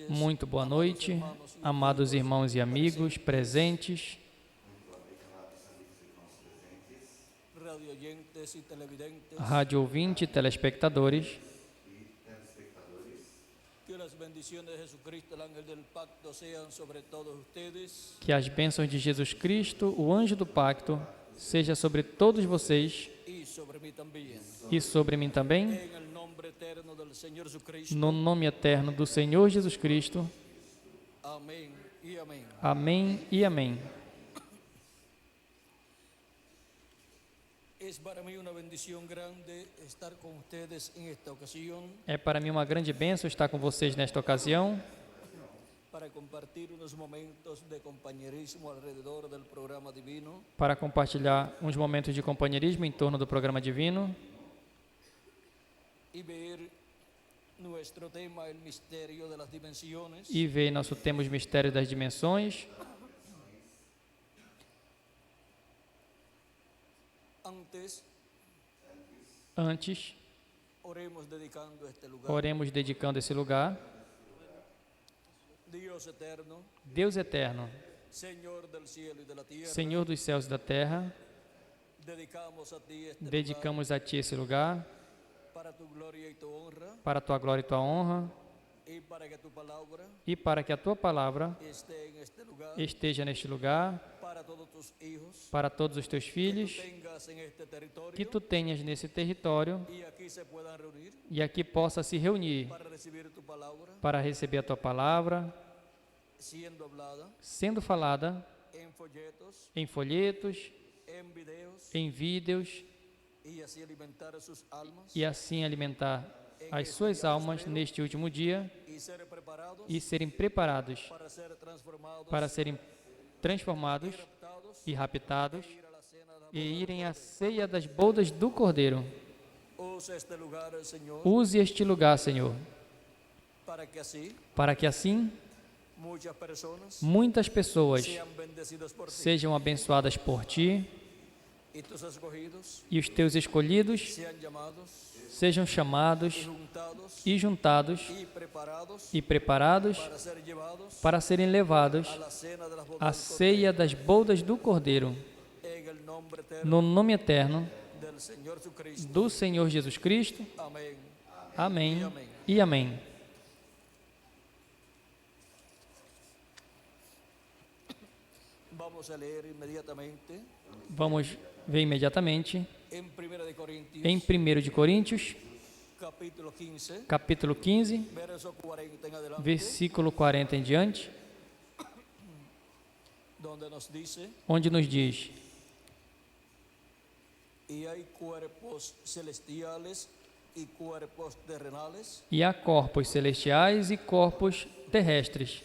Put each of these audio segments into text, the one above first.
Muito boa noite, amados irmãos e amigos presentes, rádio ouvinte e telespectadores. Que as bênçãos de Jesus Cristo, o anjo do pacto, seja sobre todos vocês e sobre mim também, no nome eterno do Senhor Jesus Cristo. Amém e amém. Amém e amém. É para mim uma grande bênção estar com vocês nesta ocasião, para compartilhar uns momentos de companheirismo em torno do programa divino e ver nosso tema, os mistérios das dimensões. Antes, oremos dedicando esse lugar. Deus eterno, Senhor dos céus e da terra, dedicamos a Ti esse lugar, para a Tua glória e Tua honra, e para que a Tua palavra esteja neste lugar, para todos os Teus filhos, que Tu tenhas nesse território, e aqui possa se reunir, para receber a Tua palavra, sendo falada em folhetos, em vídeos, e assim alimentar as suas almas neste último dia e serem preparados para serem transformados e raptados e irem à ceia das bodas do Cordeiro. Use este lugar, Senhor, para que assim muitas pessoas sejam abençoadas por Ti e os Teus escolhidos sejam chamados e juntados e preparados para serem levados à ceia das bodas do Cordeiro, no nome eterno do Senhor Jesus Cristo. Amém e amém. Vamos ver imediatamente em 1 de Coríntios, capítulo 15, versículo 40 em diante, onde nos diz: e há corpos celestiais e corpos terrestres,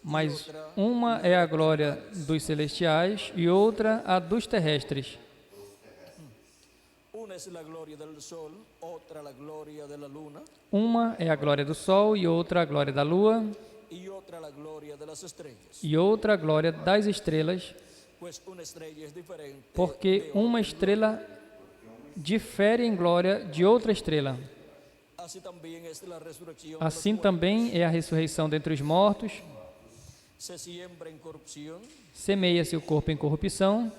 mas uma é a glória dos celestiais e outra a dos terrestres. Uma é a glória do sol e outra a glória da lua e outra a glória das estrelas, porque uma estrela difere em glória de outra estrela. Assim também é a ressurreição dentre os mortos. Semeia-se o corpo em corrupção,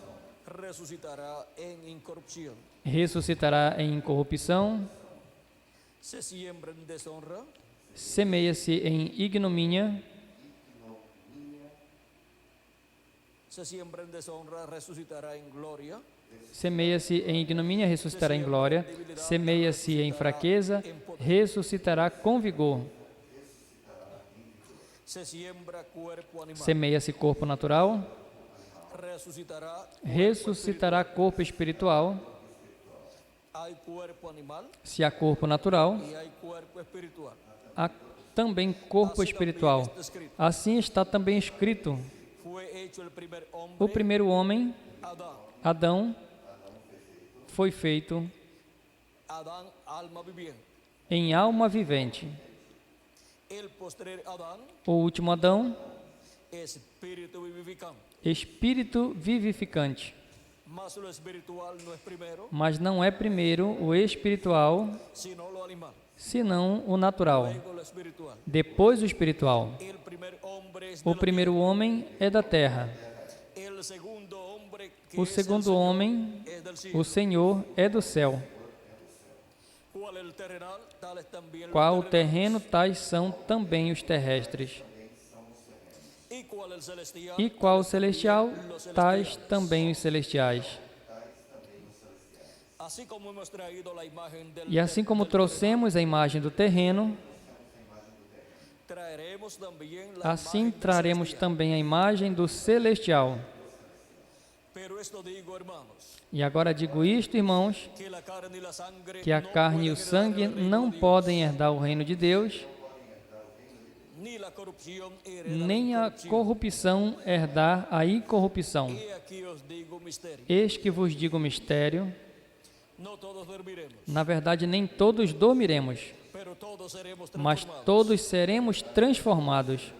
ressuscitará em incorrupção. Semeia-se em ignomínia, semeia-se em ignomínia, ressuscitará em glória. Semeia-se em fraqueza, ressuscitará com vigor. Semeia-se corpo natural, ressuscitará corpo espiritual. Se há corpo natural, há também corpo espiritual. Assim está também escrito: o primeiro homem, Adão, foi feito em alma vivente. O último Adão, espírito vivificante. Mas não é primeiro o espiritual, senão o natural, luego lo espiritual. depois o espiritual. El primer hombre es de O la primeiro homem é da terra, tierra. El segundo hombre que o es el segundo Señor homem, es del cielo. o Senhor, é do céu. ¿Cuál el terrenal? Tales también los Qual o terrenales. terreno, tais são também os terrestres. ¿Y cuál el celestial? E qual o Tales también celestial, los tais celestiales. também os celestiais. Así como hemos traído la imagen del, E assim como del trouxemos a imagem do terreno, terrenal, traeremos también la assim imagen del traremos celestial. também a imagem do celestial. Pero esto digo, hermanos, E agora digo isto, irmãos, que la carne y la sangre que a no carne e pueden o sangue heredar el reino não de Dios, podem herdar o reino de Deus, ni la corrupción hereda nem la a incorrupción. corrupção herdar a incorrupção. Y aquí os digo un misterio. Eis que vos digo o mistério. No todos dormiremos, Na verdade, nem todos dormiremos, pero todos seremos mas transformados. todos seremos transformados.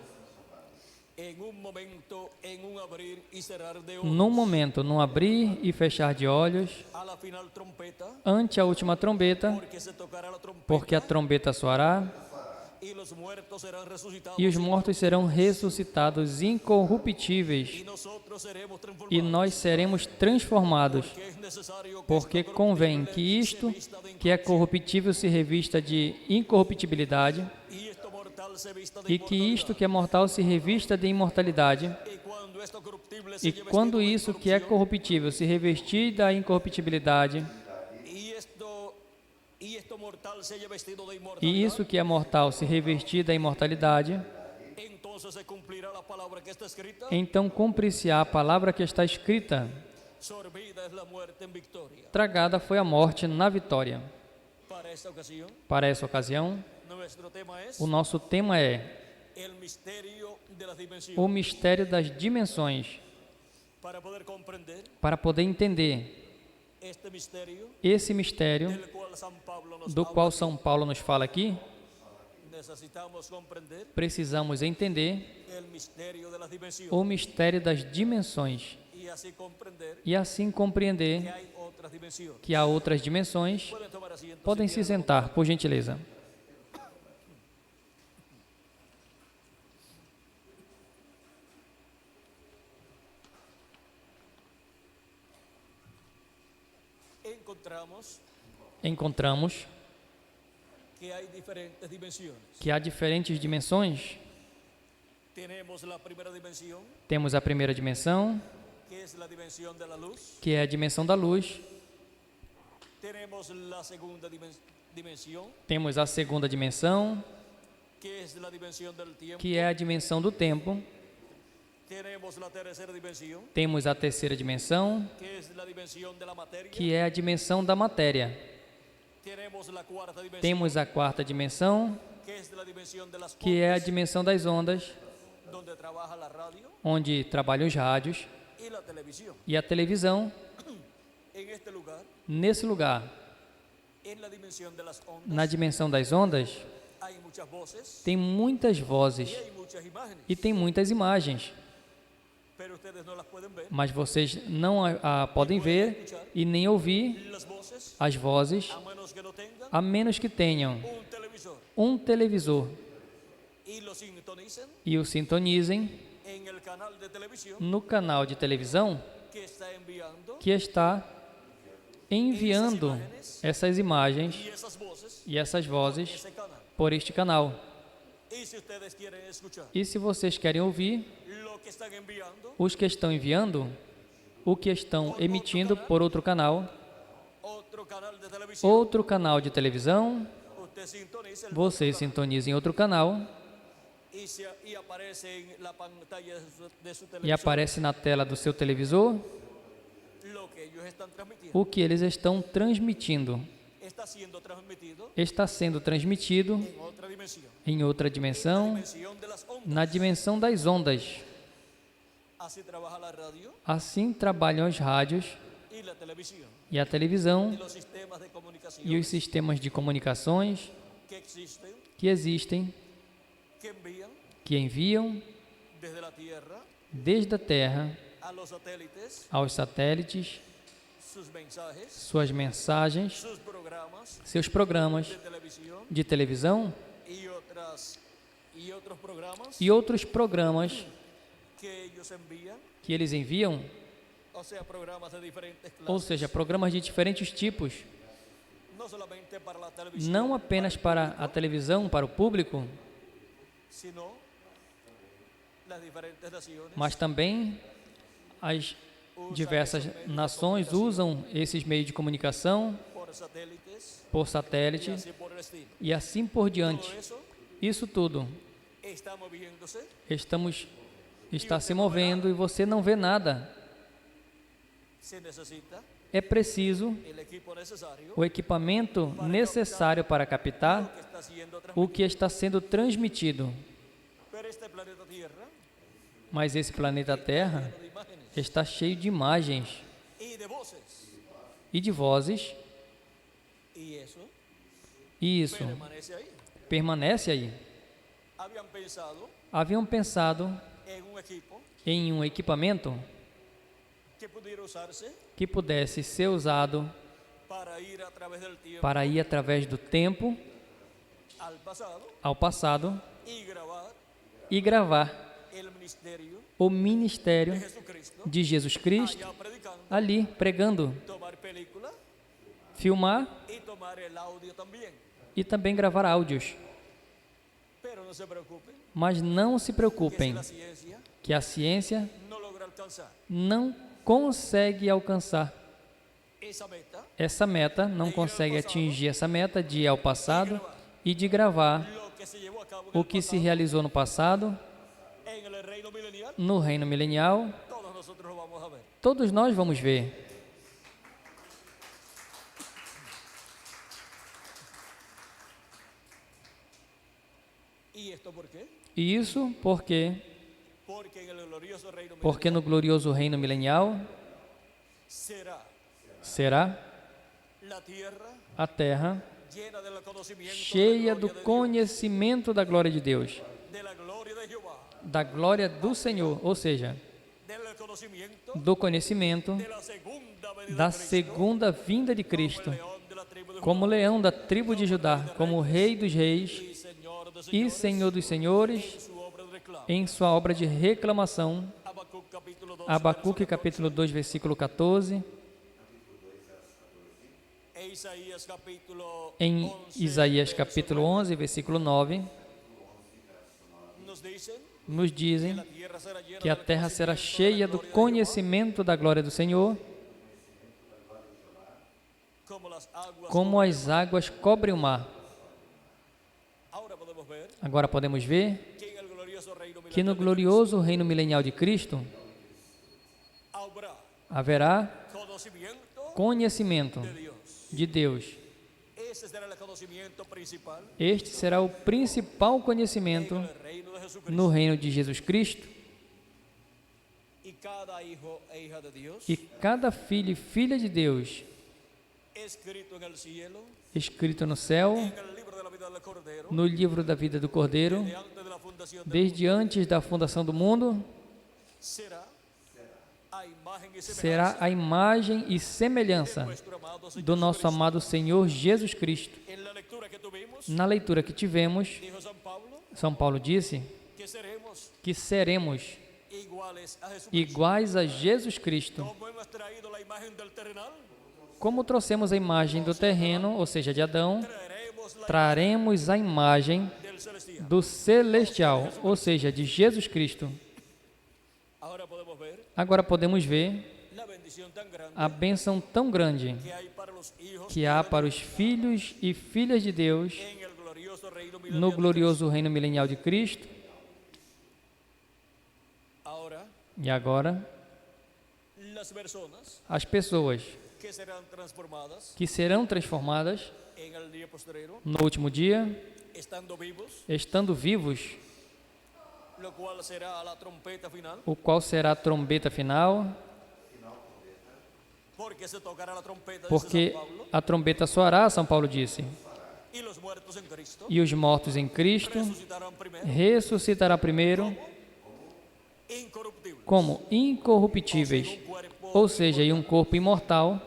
En un momento, en un abrir y cerrar de ojos, Num momento, num abrir e fechar de olhos, a la final trompeta, ante a última trombeta, porque se tocará la trompeta porque a trombeta soará y los muertos serán resucitados e os mortos serão ressuscitados incorruptíveis y nosotros seremos transformados. e nós seremos transformados, Que es necesario que porque esto convém corruptible que isto, se vista de que é corruptível, se revista de incorruptibilidade y esto mortal se vista de e que isto que é mortal se revista de imortalidade. y cuando esto corruptible se E lleve quando vestido de isso que é incorrupción, corruptível se revestir da incorruptibilidade, y esto mortal se lleve vestido de e inmortalidad, isso que é mortal se revestir da imortalidade, entonces se cumplirá la palabra que está escrita: então cumprir-se-á a palavra que está escrita: sorbida es la muerte en victoria. tragada foi a morte na vitória. Para esta ocasión, Para essa ocasião, nuestro tema es o nosso tema é el misterio de las dimensiones. o mistério das dimensões. Para poder comprender Para poder entender este misterio esse mistério del cual San Pablo nos do habla, qual São Paulo nos fala aqui, necesitamos comprender precisamos entender el misterio de las dimensiones o mistério das dimensões y así comprender e assim que compreender hay otras dimensiones. que há outras dimensões. Pueden tomar asiento. Podem si se quieren. sentar, por gentileza. Encontramos que hay diferentes dimensiones. que há diferentes dimensões. Tenemos la primera dimensión, Temos a primeira dimensão, que es la dimensión de la luz. que é a dimensão da luz. Tenemos la segunda dimensión, Temos a segunda dimensão, que es la dimensión del tiempo. que é a dimensão do tempo. Tenemos la tercera dimensión, Temos a terceira dimensão, que es la dimensión de la materia. que é a dimensão da matéria. Tenemos la cuarta dimensión, Temos a quarta dimensão, que es la dimensión de las que é a ondas, dimensão das ondas, donde trabaja la radio onde trabalham os rádios y la televisión. e a televisão. En este lugar, Nesse lugar, en la dimensión de las ondas, na dimensão das ondas, hay muchas voces tem muitas vozes y hay muchas imágenes, e tem muitas imagens, pero ustedes no las pueden ver. mas vocês não a podem ver e nem ouvir Las voces, as vozes, a menos que no tengan a menos que tenham un televisor um televisor y lo sintonicen e o sintonizem en el canal de televisión no canal de televisão que está enviando que está enviando essas imagens y esas voces e essas vozes ese canal. por este canal. Y si ustedes quieren escuchar E se vocês querem ouvir, lo que están enviando, os que estão enviando, o que estão emitindo por outro canal, otro canal de televisão, outro canal de televisão, usted sintoniza el vocês sintonizem outro canal y aparece en la pantalla de su e televisor aparece na tela do seu televisor lo que ellos están transmitiendo. o que eles estão transmitindo. Está siendo transmitido Está sendo transmitido en otra dimensión, em outra dimensão, dimensión de las ondas. na dimensão das ondas. Así trabaja la radio Assim trabalham os rádios y la televisión e a televisão y los sistemas de comunicación e os sistemas de comunicações que existen, que existem, que enviam desde la Tierra desde a Terra a los satélites aos satélites suas mensagens, seus programas de televisão e outros programas que eles enviam, ou seja, programas de diferentes tipos, não apenas para a televisão, para o público, mas também as diversas nações usam esses meios de comunicação por satélite e assim por diante. Isso tudo está se movendo e você não vê nada. É preciso o equipamento necessário para captar o que está sendo transmitido. Mas esse planeta Terra está cheio de imagens e de vozes, e isso permanece aí. Haviam pensado em um equipamento que pudesse ser usado para ir através do tempo ao passado e gravar o ministério de Jesus Cristo ali pregando, filmar e também gravar áudios. Mas não se preocupem que a ciência não consegue alcançar essa meta, não consegue atingir essa meta de ir ao passado e de gravar o que se realizou no passado, no reino milenial. Todos nós vamos ver. E isso por quê? Porque no glorioso reino milenial será a terra cheia do conhecimento da glória de Deus, da glória do Senhor, ou seja, do conhecimento da segunda vinda de Cristo, como leão da tribo de Judá, como Rei dos reis e Senhor dos senhores, em sua obra de reclamação, Abacuque capítulo 2, versículo 14, em Isaías capítulo 11, versículo 9, nos dizem que a terra será cheia do conhecimento da glória do Senhor, como as águas cobrem o mar. Agora podemos ver que no glorioso reino milenial de Cristo haverá conhecimento de Deus. Este será o principal conhecimento no reino de Jesus Cristo. E cada filho e filha de Deus, escrito no céu, no livro da vida do Cordeiro, desde antes da fundação do mundo, será a imagem e semelhança do nosso amado Senhor Jesus Cristo. Na leitura que tivemos, São Paulo disse que seremos iguais a Jesus Cristo. Como trouxemos a imagem do terreno, ou seja, de Adão, traremos a imagem do celestial, ou seja, de Jesus Cristo. Agora podemos ver a bênção tão grande que há para os filhos e filhas de Deus no glorioso reino milenial de Cristo. E agora, as pessoas que serão transformadas no último dia, estando vivos, o qual será a trombeta final, porque a trombeta soará, São Paulo disse, e os mortos em Cristo ressuscitarão primeiro como incorruptíveis, ou seja, em um corpo imortal,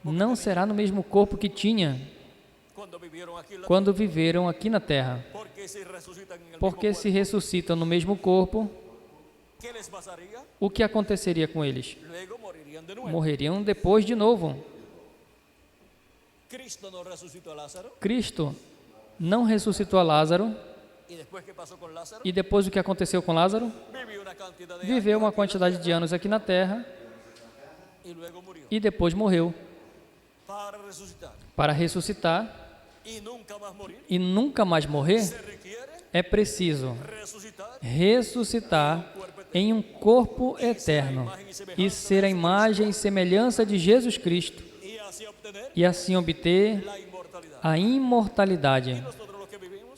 não será no mesmo corpo que tinha quando viveram aqui na terra. Porque se ressuscitam no mesmo corpo, o que aconteceria com eles? Morreriam depois de novo. Cristo não ressuscitou a Lázaro. E depois o que aconteceu com Lázaro? Viveu uma quantidade de anos aqui na terra e depois morreu. Para ressuscitar e nunca mais morrer, é preciso ressuscitar em um corpo eterno e ser a imagem e semelhança de Jesus Cristo e assim obter a imortalidade.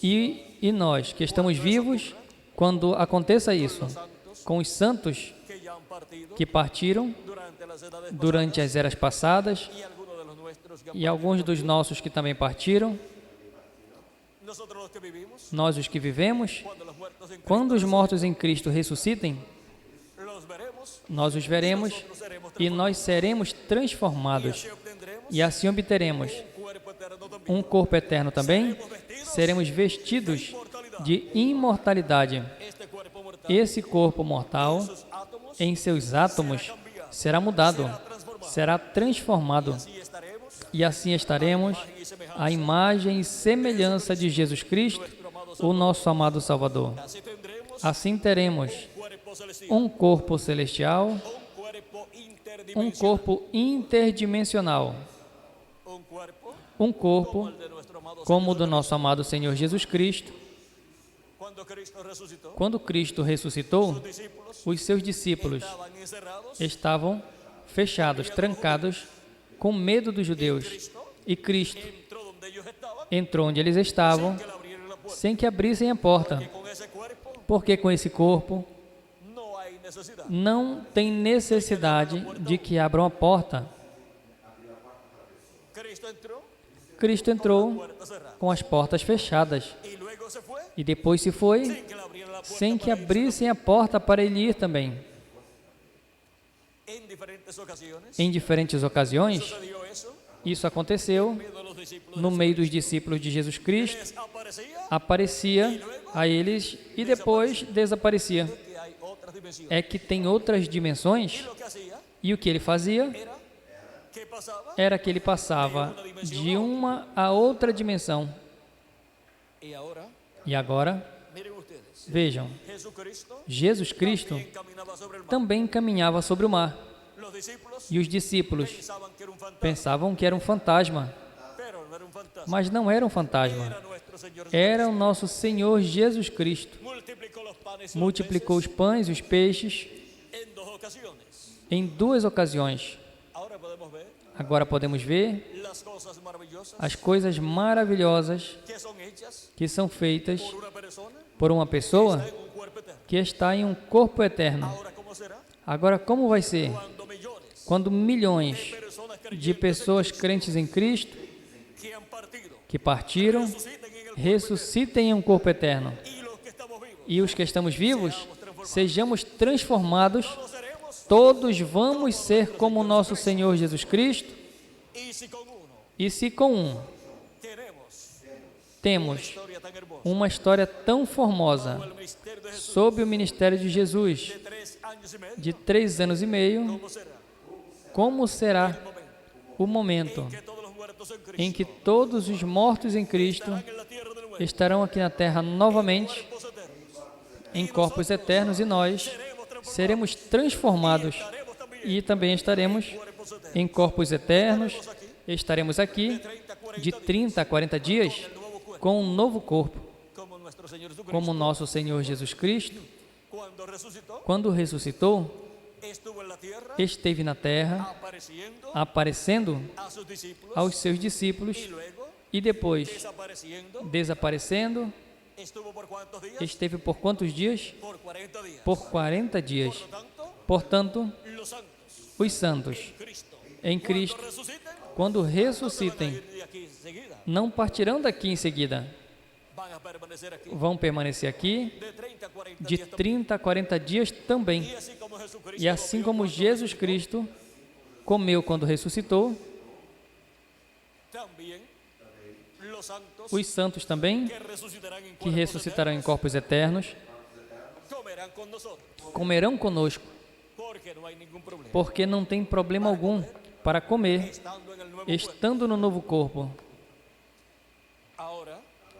E nós que estamos vivos, quando aconteça isso, com os santos que partiram durante as eras passadas e alguns dos nossos que também partiram, nós os que vivemos, quando os mortos em Cristo ressuscitem, nós os veremos e nós seremos transformados e assim obteremos um corpo eterno também, seremos vestidos de imortalidade. Esse corpo mortal, em seus átomos, será mudado, será transformado e assim estaremos à imagem e semelhança de Jesus Cristo, o nosso amado Salvador. Assim teremos um corpo celestial, um corpo interdimensional, um corpo como o do nosso amado Senhor Jesus Cristo. Quando Cristo ressuscitou, os seus discípulos estavam fechados, trancados, com medo dos judeus. E Cristo entrou onde eles estavam, sem que abrissem a porta, porque com esse corpo não tem necessidade de que abram a porta. Cristo entrou com as portas fechadas e depois se foi sem que abrissem a porta para ele ir também. Em diferentes ocasiões, isso aconteceu no meio dos discípulos de Jesus Cristo, aparecia a eles e depois desaparecia. É que tem outras dimensões e o que ele fazia era que ele passava de uma a outra dimensão. E agora, vejam, Jesus Cristo também caminhava sobre o mar. E os discípulos pensavam que era um fantasma, mas não era um fantasma. Era o nosso Senhor Jesus Cristo. Multiplicou os pães e os peixes em 2 ocasiões. Agora podemos ver as coisas maravilhosas que são feitas por uma pessoa que está em um corpo eterno. Agora, como vai ser quando milhões de pessoas crentes em Cristo, que partiram, ressuscitem em um corpo eterno? E os que estamos vivos, sejamos transformados, todos vamos ser como o nosso Senhor Jesus Cristo. E se com um temos uma história tão formosa sob o ministério de Jesus, de 3 anos e meio, como será o momento em que todos os mortos em Cristo estarão aqui na terra novamente, em corpos eternos, e nós seremos transformados e também estaremos em corpos eternos, estaremos aqui de 30 a 40 dias com um novo corpo, como nosso Senhor Jesus Cristo, quando ressuscitou, esteve na terra, aparecendo aos seus discípulos e depois desaparecendo. Esteve por quantos dias? Por 40 dias. Portanto, os santos em Cristo, quando ressuscitem, não partirão daqui em seguida. Vão permanecer aqui de 30 a 40 dias também. E assim como Jesus Cristo, comeu quando ressuscitou. Os santos também, que ressuscitarão em corpos eternos, comerão conosco, porque não tem problema algum para comer, estando no novo corpo.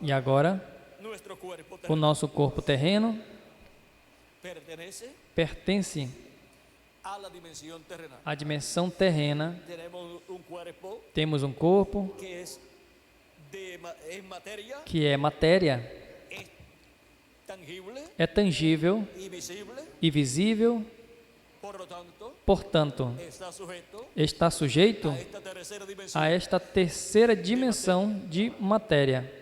E agora, o nosso corpo terreno pertence à dimensão terrena. Temos um corpo que é matéria, é tangível e visível, portanto, está sujeito a esta terceira dimensão de matéria.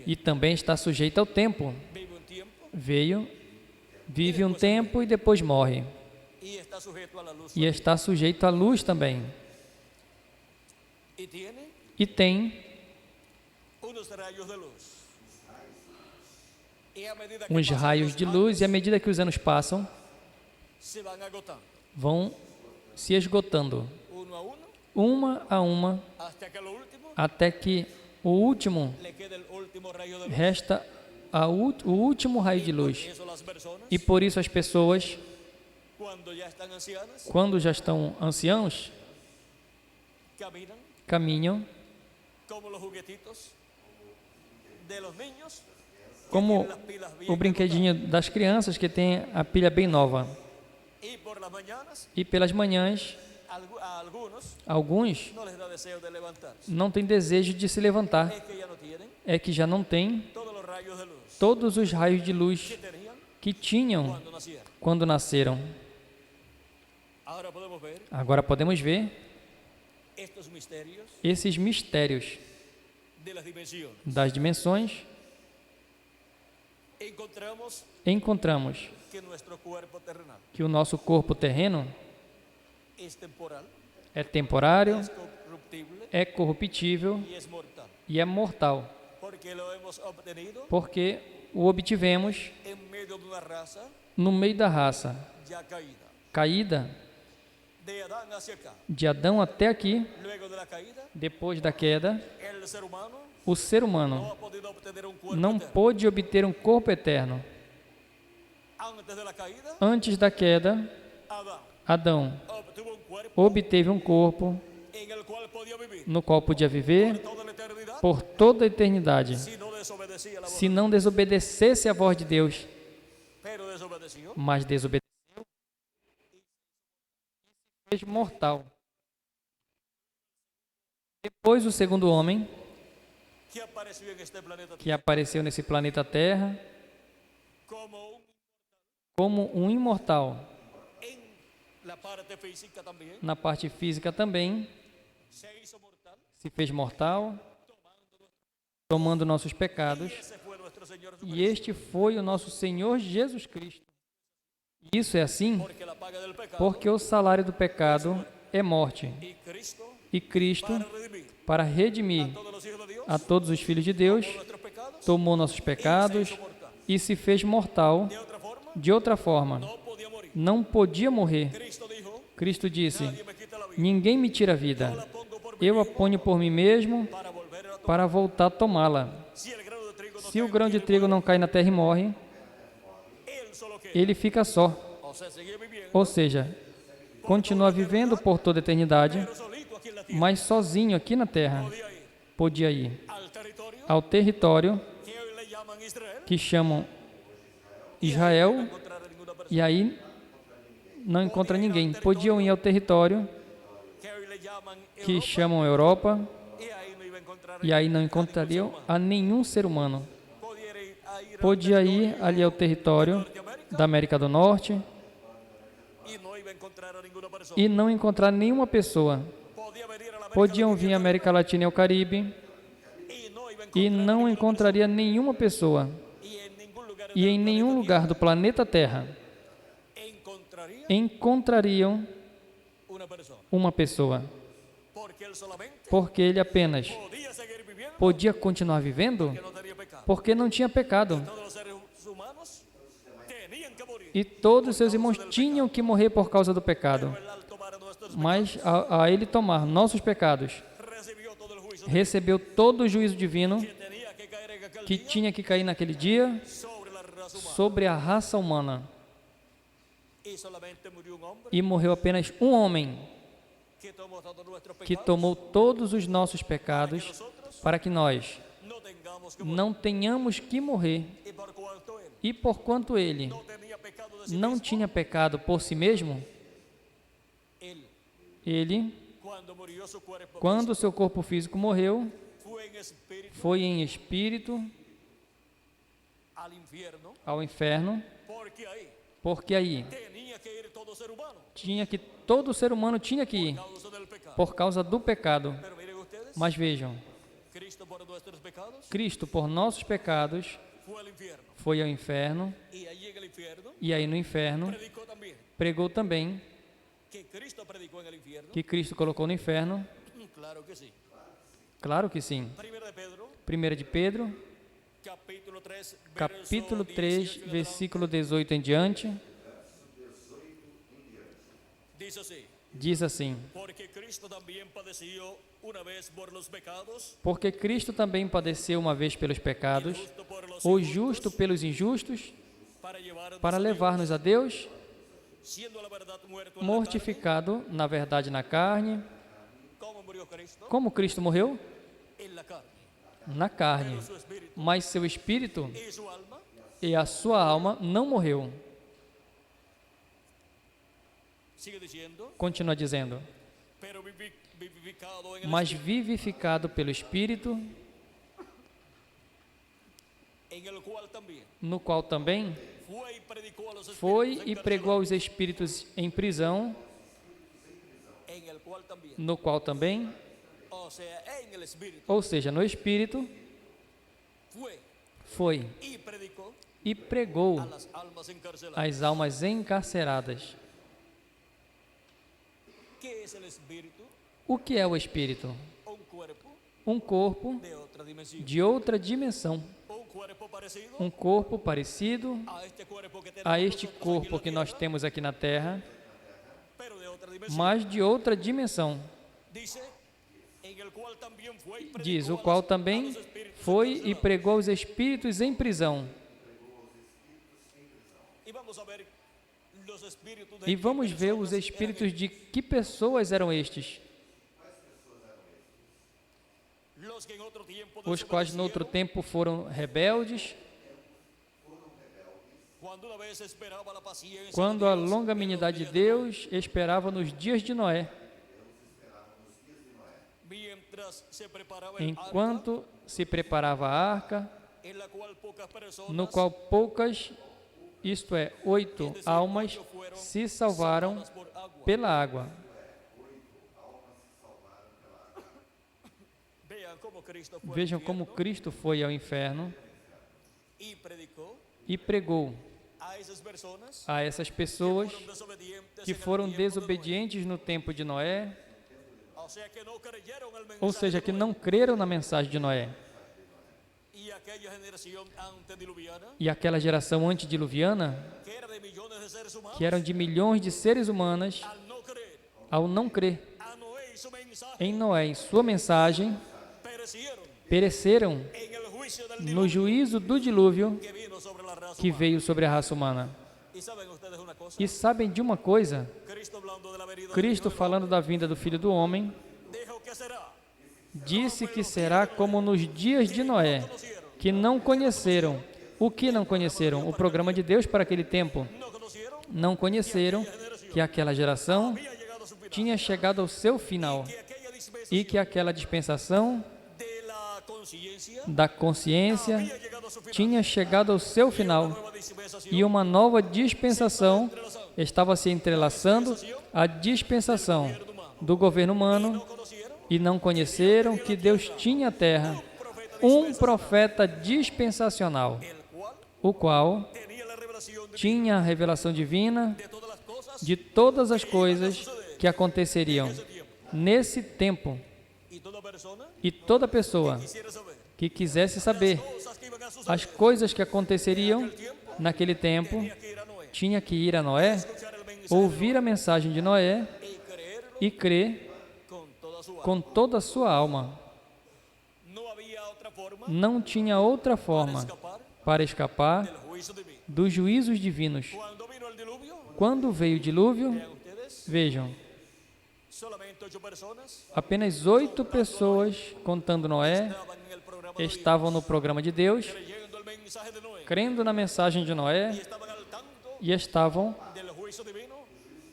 E também está sujeito ao tempo. Vive um tempo e depois morre. E está sujeito à luz também. E tem uns raios de luz, e à medida que os anos passam, vão se esgotando, uma a uma, até que o último resta o último raio de luz. E por isso as pessoas, quando já estão anciãos, caminham como o brinquedinho das crianças, que tem a pilha bem nova. E pelas manhãs, alguns não têm desejo de se levantar. É que já não têm todos os raios de luz que tinham quando nasceram. Agora podemos ver esses mistérios das dimensões. Encontramos que o nosso corpo terreno é temporário, é corruptível e é mortal, porque o obtivemos no meio da raça caída, de Adão até aqui. Depois da queda, o ser humano não pôde obter um corpo eterno. Antes da queda, Adão obteve um corpo no qual podia viver por toda a eternidade, se não desobedecesse à voz de Deus. Mas desobedeceu e fez mortal. Depois, o segundo homem, que apareceu nesse planeta Terra como um imortal, na parte física também, se fez mortal, tomando nossos pecados, e este foi o nosso Senhor Jesus Cristo. Isso é assim porque o salário do pecado é morte, e Cristo, para redimir a todos os filhos de Deus, tomou nossos pecados e se fez mortal. De outra forma, não podia morrer. Cristo disse: ninguém me tira a vida, eu a ponho por mim mesmo para voltar a tomá-la. Se o grão de trigo não cai na terra e morre, ele fica só. Ou seja, continua vivendo por toda a eternidade, mas sozinho aqui na terra. Podia ir ao território que chamam Israel, e aí não encontra ninguém. Podiam ir ao território que chamam Europa, e aí não encontrariam a nenhum ser humano. Podia ir ali ao território da América do Norte e não encontrar nenhuma pessoa. Podiam vir à América Latina e ao Caribe e não encontraria nenhuma pessoa. E em nenhum lugar do planeta Terra encontrariam uma pessoa, porque ele apenas podia continuar vivendo porque não tinha pecado. E todos os seus irmãos tinham que morrer por causa do pecado. mas a ele tomar nossos pecados, recebeu todo o juízo divino que tinha que cair naquele dia sobre a raça humana. E morreu apenas um homem que tomou todos os nossos pecados para que nós não tenhamos que morrer. E porquanto ele não tinha pecado por si mesmo, ele, quando o seu corpo físico morreu, foi em espírito ao inferno, porque aí todo ser humano tinha que ir por causa do pecado. Mas vejam, Cristo por nossos pecados foi ao inferno, e aí no inferno pregou também, que Cristo colocou no inferno. Claro que sim. 1 de Pedro, capítulo 3, versículo 18 em diante, diz assim: porque Cristo também padeceu uma vez pelos pecados, o justo pelos injustos, para levar-nos a Deus, mortificado na verdade na carne. Como Cristo morreu? Na carne, mas seu espírito e a sua alma não morreu. Continua dizendo: mas vivificado pelo Espírito, no qual também foi e pregou aos espíritos em prisão, no qual também, ou seja, no Espírito, foi e pregou às almas encarceradas. O que é o Espírito? Um corpo de outra dimensão. Um corpo parecido a este corpo que nós temos aqui na Terra, mas de outra dimensão. Diz, o qual também foi e pregou os espíritos em prisão. E vamos ver os espíritos de que pessoas eram estes? Os quais no outro tempo foram rebeldes, quando a longanimidade de Deus esperava nos dias de Noé, enquanto se preparava a arca, no qual poucas, isto é, 8 almas, se salvaram pela água. Vejam como Cristo foi ao inferno e pregou a essas pessoas que foram desobedientes no tempo de Noé, ou seja, que não creram na mensagem de Noé. E aquela geração antediluviana, que eram de milhões de seres humanos, ao não crer em Noé, em sua mensagem, pereceram no juízo do dilúvio que veio sobre a raça humana. E sabem de uma coisa? Cristo, falando da vinda do Filho do Homem, disse que será como nos dias de Noé, que não conheceram. O que não conheceram? O programa de Deus para aquele tempo. Não conheceram que aquela geração tinha chegado ao seu final e que aquela dispensação da consciência tinha chegado ao seu final e uma nova dispensação estava se entrelaçando à dispensação do governo humano, e não conheceram que Deus tinha a terra um profeta dispensacional, o qual tinha a revelação divina de todas as coisas que aconteceriam nesse tempo. E toda pessoa que quisesse saber as coisas que aconteceriam naquele tempo, tinha que ir a Noé, ouvir a mensagem de Noé e crê com toda a sua alma. Não tinha outra forma para escapar dos juízos divinos. Quando veio o dilúvio, vejam, apenas 8 pessoas, contando Noé, estavam no programa de Deus, crendo na mensagem de Noé e estavam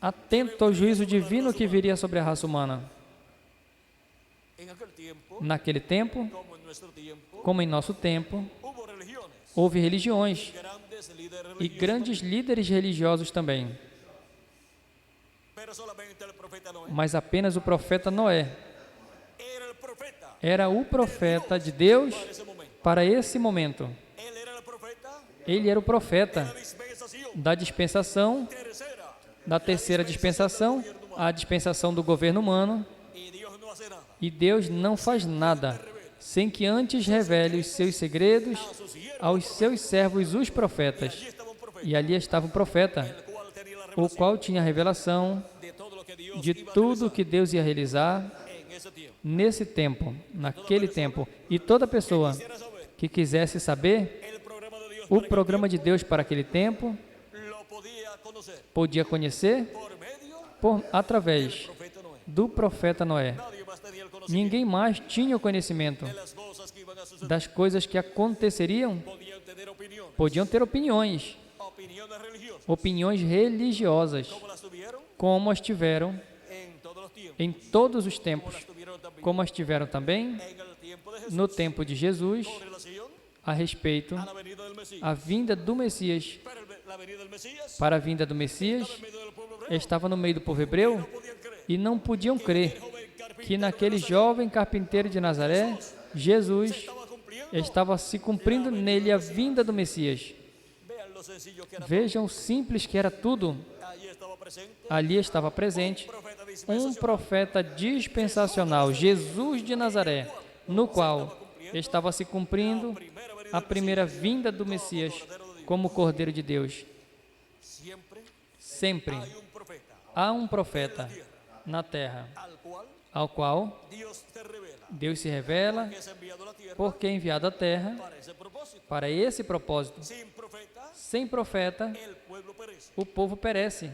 atentos ao juízo divino que viria sobre a raça humana. Naquele tempo, como em nosso tempo, houve religiões e grandes líderes religiosos também. Mas apenas o profeta Noé era o profeta de Deus para esse momento. Ele era o profeta da dispensação, da terceira dispensação, a dispensação do governo humano, e Deus não faz nada sem que antes revele os seus segredos aos seus servos, os profetas. E ali estava o profeta, o qual tinha a revelação de tudo que Deus ia realizar nesse tempo, naquele tempo. E toda pessoa que quisesse saber o programa de Deus para aquele tempo, podia conhecer através do profeta Noé. Ninguém mais tinha o conhecimento das coisas que aconteceriam. Podiam ter opiniões religiosas, como as tiveram em todos os tempos, como as tiveram também no tempo de Jesus, a respeito da vinda do Messias. Para a vinda do Messias, estava no meio do povo hebreu e não podiam crer que naquele jovem carpinteiro de Nazaré, Jesus, estava se cumprindo nele a vinda do Messias. Vejam o simples que era tudo. Ali estava presente um profeta dispensacional, Jesus de Nazaré, no qual estava se cumprindo a primeira vinda do Messias como Cordeiro de Deus. Sempre há um profeta na terra, ao qual Deus se revela, porque é enviado à terra para esse propósito. Sem profeta, o povo perece,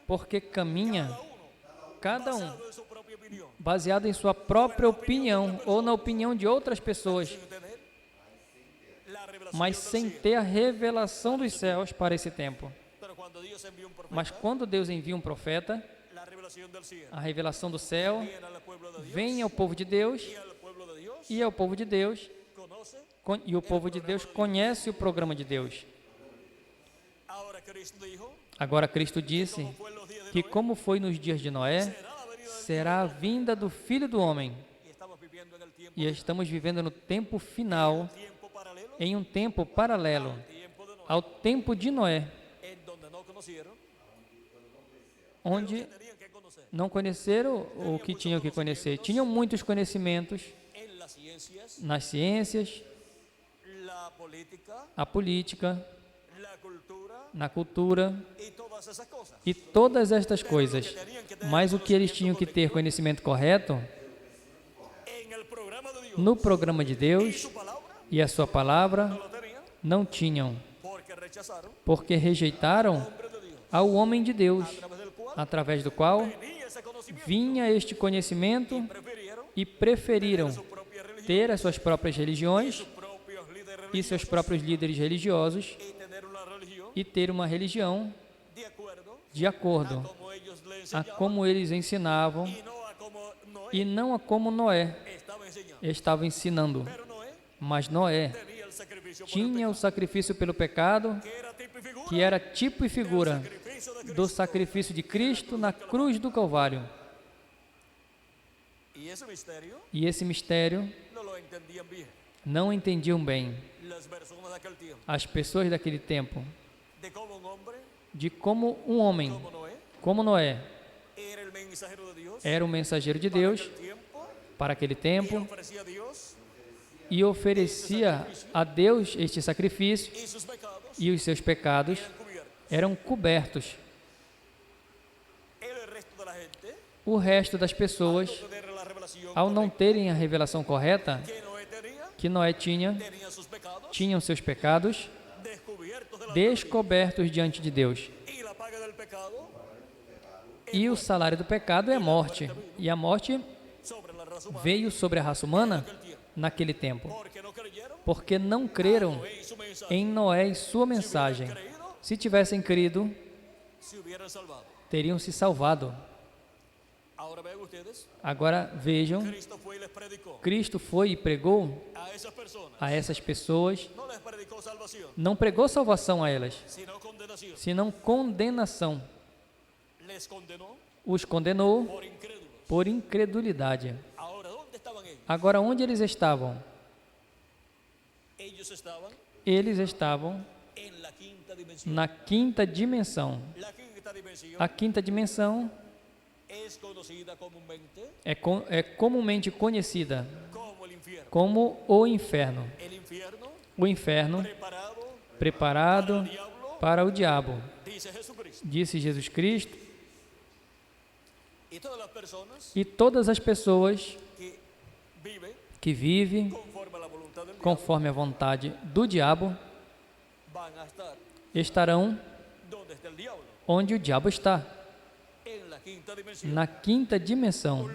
porque caminha, cada um, baseado em sua própria opinião ou na opinião de outras pessoas, mas sem ter a revelação dos céus para esse tempo. Mas quando Deus envia um profeta, a revelação do céu vem ao povo de Deus, e ao povo de Deus, e o povo de Deus conhece o programa de Deus. Agora Cristo disse que como foi nos dias de Noé, será a vinda do Filho do Homem. E estamos vivendo no tempo final, em um tempo paralelo ao tempo de Noé, onde não conheceram o que tinham que conhecer. Tinham muitos conhecimentos nas ciências, a política, na cultura e todas estas coisas. Mas o que eles tinham que ter conhecimento correto no programa de Deus e a sua palavra não tinham, porque rejeitaram ao homem de Deus, através do qual vinha este conhecimento e preferiram ter as suas próprias religiões e seus próprios líderes religiosos e ter uma religião de acordo a como eles ensinavam e não a como Noé estava ensinando. Mas Noé tinha o sacrifício pelo pecado, que era tipo e figura do sacrifício de Cristo na cruz do Calvário. E esse mistério não entendiam bem as pessoas daquele tempo, de como um homem, como Noé, era o mensageiro de Deus para aquele tempo e oferecia a Deus este sacrifício, e os seus pecados eram cobertos. o resto das pessoas, ao não terem a revelação correta que Noé tinha, tinham seus pecados descobertos diante de Deus. E o salário do pecado é a morte. E a morte veio sobre a raça humana naquele tempo, porque não creram em Noé e sua mensagem. Se tivessem crido, teriam se salvado. Agora vejam, Cristo foi e pregou a essas pessoas, não pregou salvação a elas, senão condenação. Os condenou por incredulidade. Agora, onde eles estavam? Eles estavam na quinta dimensão. A quinta dimensão é comumente conhecida como o inferno. O inferno preparado para o diabo, disse Jesus Cristo. E todas as pessoas que vivem conforme a vontade do diabo estarão onde o diabo está, na quinta dimensão,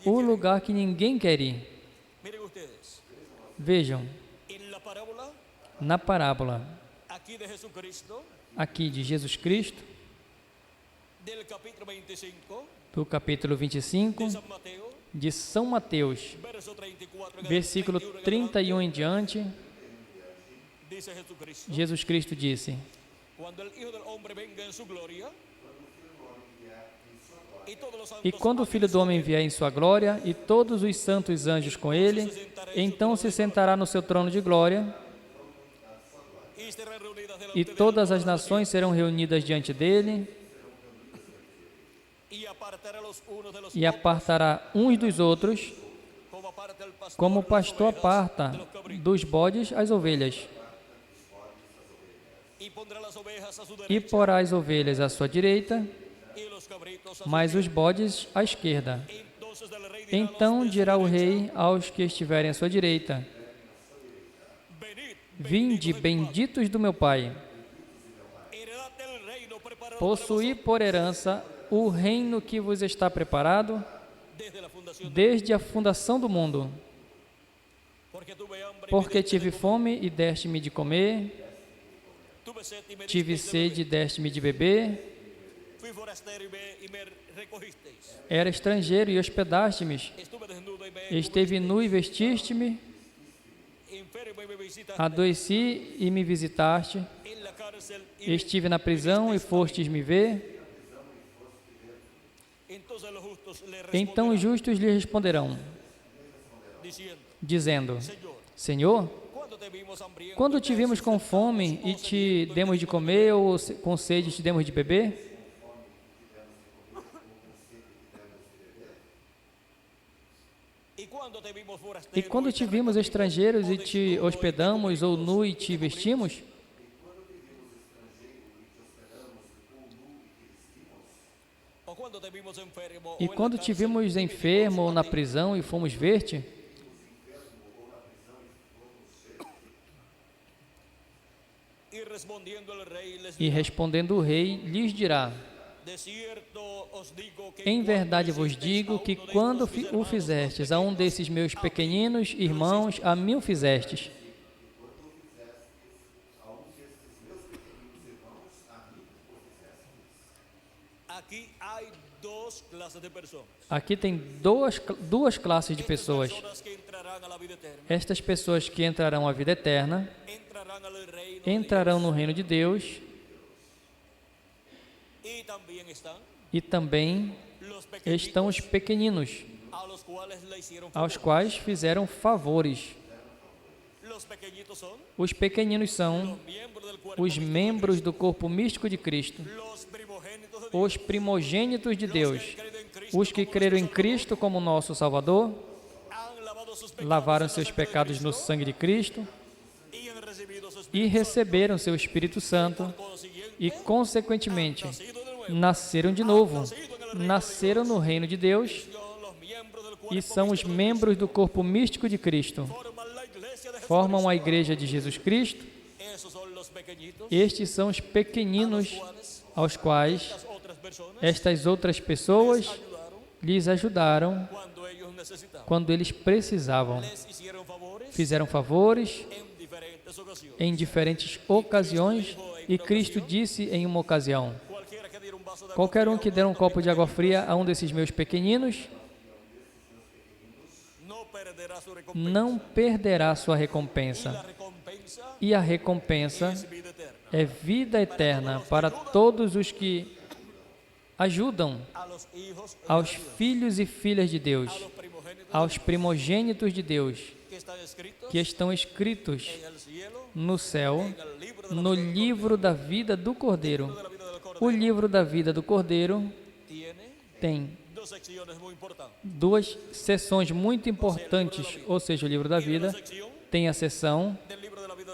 o lugar que ninguém quer ir. Vejam, na parábola aqui de Jesus Cristo, do capítulo 25 de São Mateus, versículo 31 em diante, Jesus Cristo disse: e quando o Filho do Homem vier em sua glória, e todos os santos anjos com ele, então se sentará no seu trono de glória, e todas as nações serão reunidas diante dele, e apartará uns dos outros, como o pastor aparta dos bodes as ovelhas, e porá as ovelhas à sua direita, mas os bodes à esquerda. Então dirá o rei aos que estiverem à sua direita: vinde, benditos do meu Pai, possuí por herança o reino que vos está preparado desde a fundação do mundo. Porque tive fome e deste-me de comer, tive sede e deste-me de beber, era estrangeiro e hospedaste-me, esteve nu e vestiste-me, adoeci e me visitaste, estive na prisão e fostes me ver. Então os justos lhe responderão, dizendo: Senhor, quando te vimos com fome e te demos de comer, ou com sede te demos de beber? E quando te vimos estrangeiros e te hospedamos, ou nu e te vestimos? E quando te vimos enfermo ou na prisão e fomos ver-te? E respondendo o rei, lhes dirá: em verdade vos digo que quando o fizestes a um desses meus pequeninos irmãos, a mim o fizestes. Aqui tem duas classes de pessoas. Estas pessoas que entrarão à vida eterna, entrarão no reino de Deus, e também estão os pequeninos, aos quais fizeram favores. Os pequeninos são os membros do corpo místico de Cristo, os primogênitos de Deus, os que creram em Cristo como nosso Salvador, lavaram seus pecados no sangue de Cristo e receberam seu Espírito Santo e, consequentemente, nasceram de novo, nasceram no reino de Deus e são os membros do corpo místico de Cristo. Formam a igreja de Jesus Cristo. Estes são os pequeninos aos quais estas outras pessoas lhes ajudaram quando eles precisavam. Fizeram favores em diferentes ocasiões e Cristo disse em uma ocasião: qualquer um que der um copo de água fria a um desses meus pequeninos não perderá sua recompensa. E a recompensa é vida eterna para todos os que ajudam aos filhos e filhas de Deus, aos primogênitos de Deus, que estão escritos no céu, no livro da vida do Cordeiro. O livro da vida do Cordeiro tem duas seções muito importantes, ou seja, o livro da vida tem a seção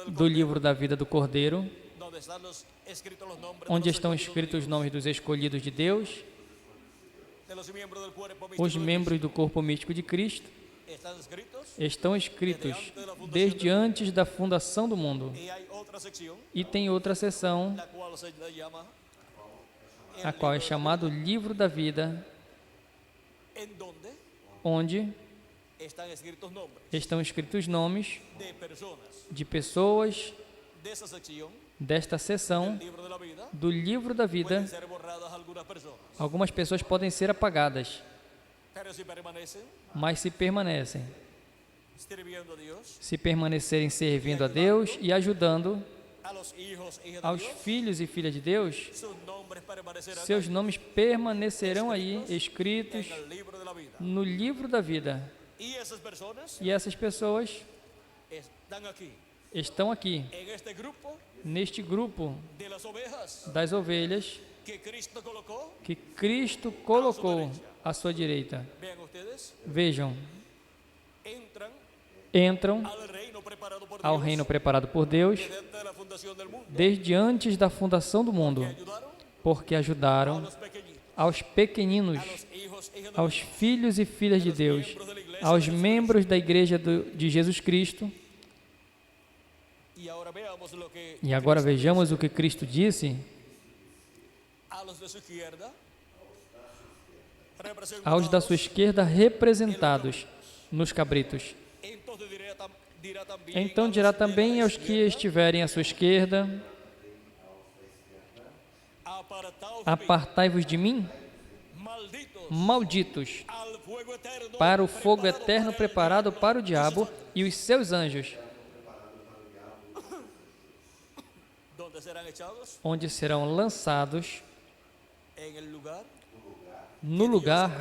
do livro da vida do Cordeiro, onde estão escritos os nomes dos escolhidos de Deus, os membros do corpo místico de Cristo, estão escritos desde antes da fundação do mundo. E tem outra seção, a qual é chamado livro da vida, onde estão escritos nomes de pessoas desta seção do livro da vida. Algumas pessoas podem ser apagadas, mas se permanecerem servindo a Deus e ajudando aos filhos e filhas de Deus, seus nomes permanecerão aí escritos no livro da vida. E essas pessoas estão aqui, neste grupo das ovelhas que Cristo colocou à sua direita. Vejam, entram ao reino preparado por Deus desde antes da fundação do mundo, porque ajudaram aos pequeninos, aos filhos e filhas de Deus, aos membros da igreja de Jesus Cristo. E agora vejamos o que Cristo disse aos da sua esquerda, representados nos cabritos. Então dirá também aos que estiverem à sua esquerda: apartai-vos de mim, malditos, para o fogo eterno preparado para o diabo e os seus anjos, onde serão lançados no lugar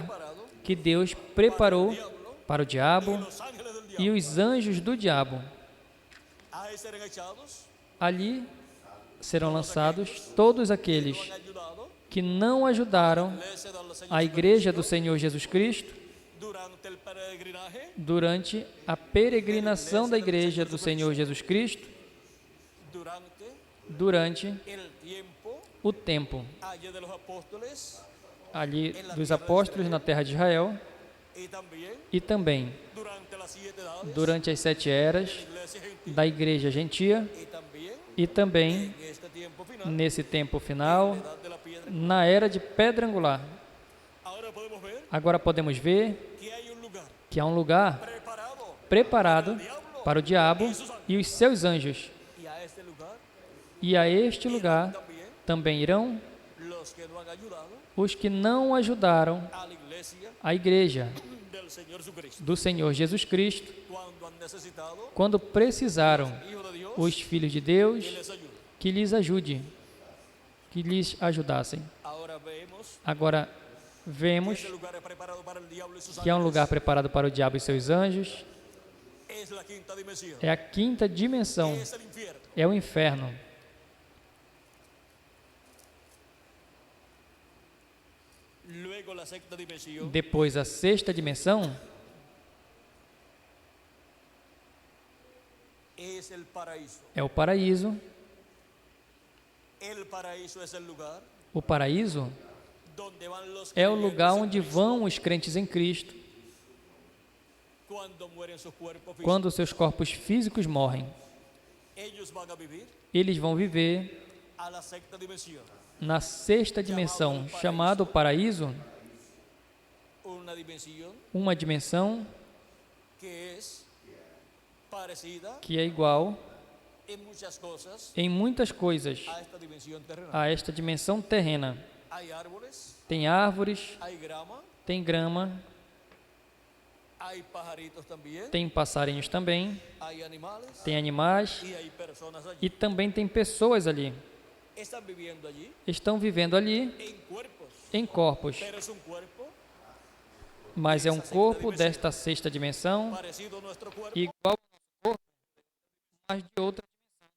que Deus preparou para o diabo e os anjos do diabo. Ali serão lançados todos aqueles que não ajudaram a igreja do Senhor Jesus Cristo durante a peregrinação da igreja do Senhor Jesus Cristo, durante o tempo ali dos apóstolos na terra de Israel, e também durante as 7 eras da igreja gentia, e também nesse tempo final, na era de pedra angular. Agora podemos ver que há um lugar preparado para o diabo e os seus anjos. E a este lugar também irão os que não ajudaram a igreja do Senhor Jesus Cristo quando precisaram, os filhos de Deus que lhes ajude, que lhes ajudassem. Agora vemos que é um lugar preparado para o diabo e seus anjos. É a quinta dimensão, é o inferno. Depois, a sexta dimensão é o paraíso. O paraíso donde van los é o lugar creyentes en onde Cristo vão os crentes em Cristo cuando mueren sus cuerpos físicos. quando seus corpos físicos morrem. Ellos van a vivir Eles vão viver a la sexta dimensión, na sexta dimensão, chamado paraíso, una dimensión uma dimensão que es parecida que é igual en muchas cosas em muitas coisas a esta dimensión terrenal. a esta dimensão terrena. Hay árboles, Tem árvores, hay grama, tem grama, hay pajaritos también, tem passarinhos também, hay animales tem animais y hay personas allí. e também tem pessoas ali. Están viviendo allí Estão vivendo ali en cuerpos, em corpos, pero es un cuerpo mas é um corpo desta sexta dimensão, parecido a nuestro cuerpo, igual ao nosso corpo, mas de outra dimensão.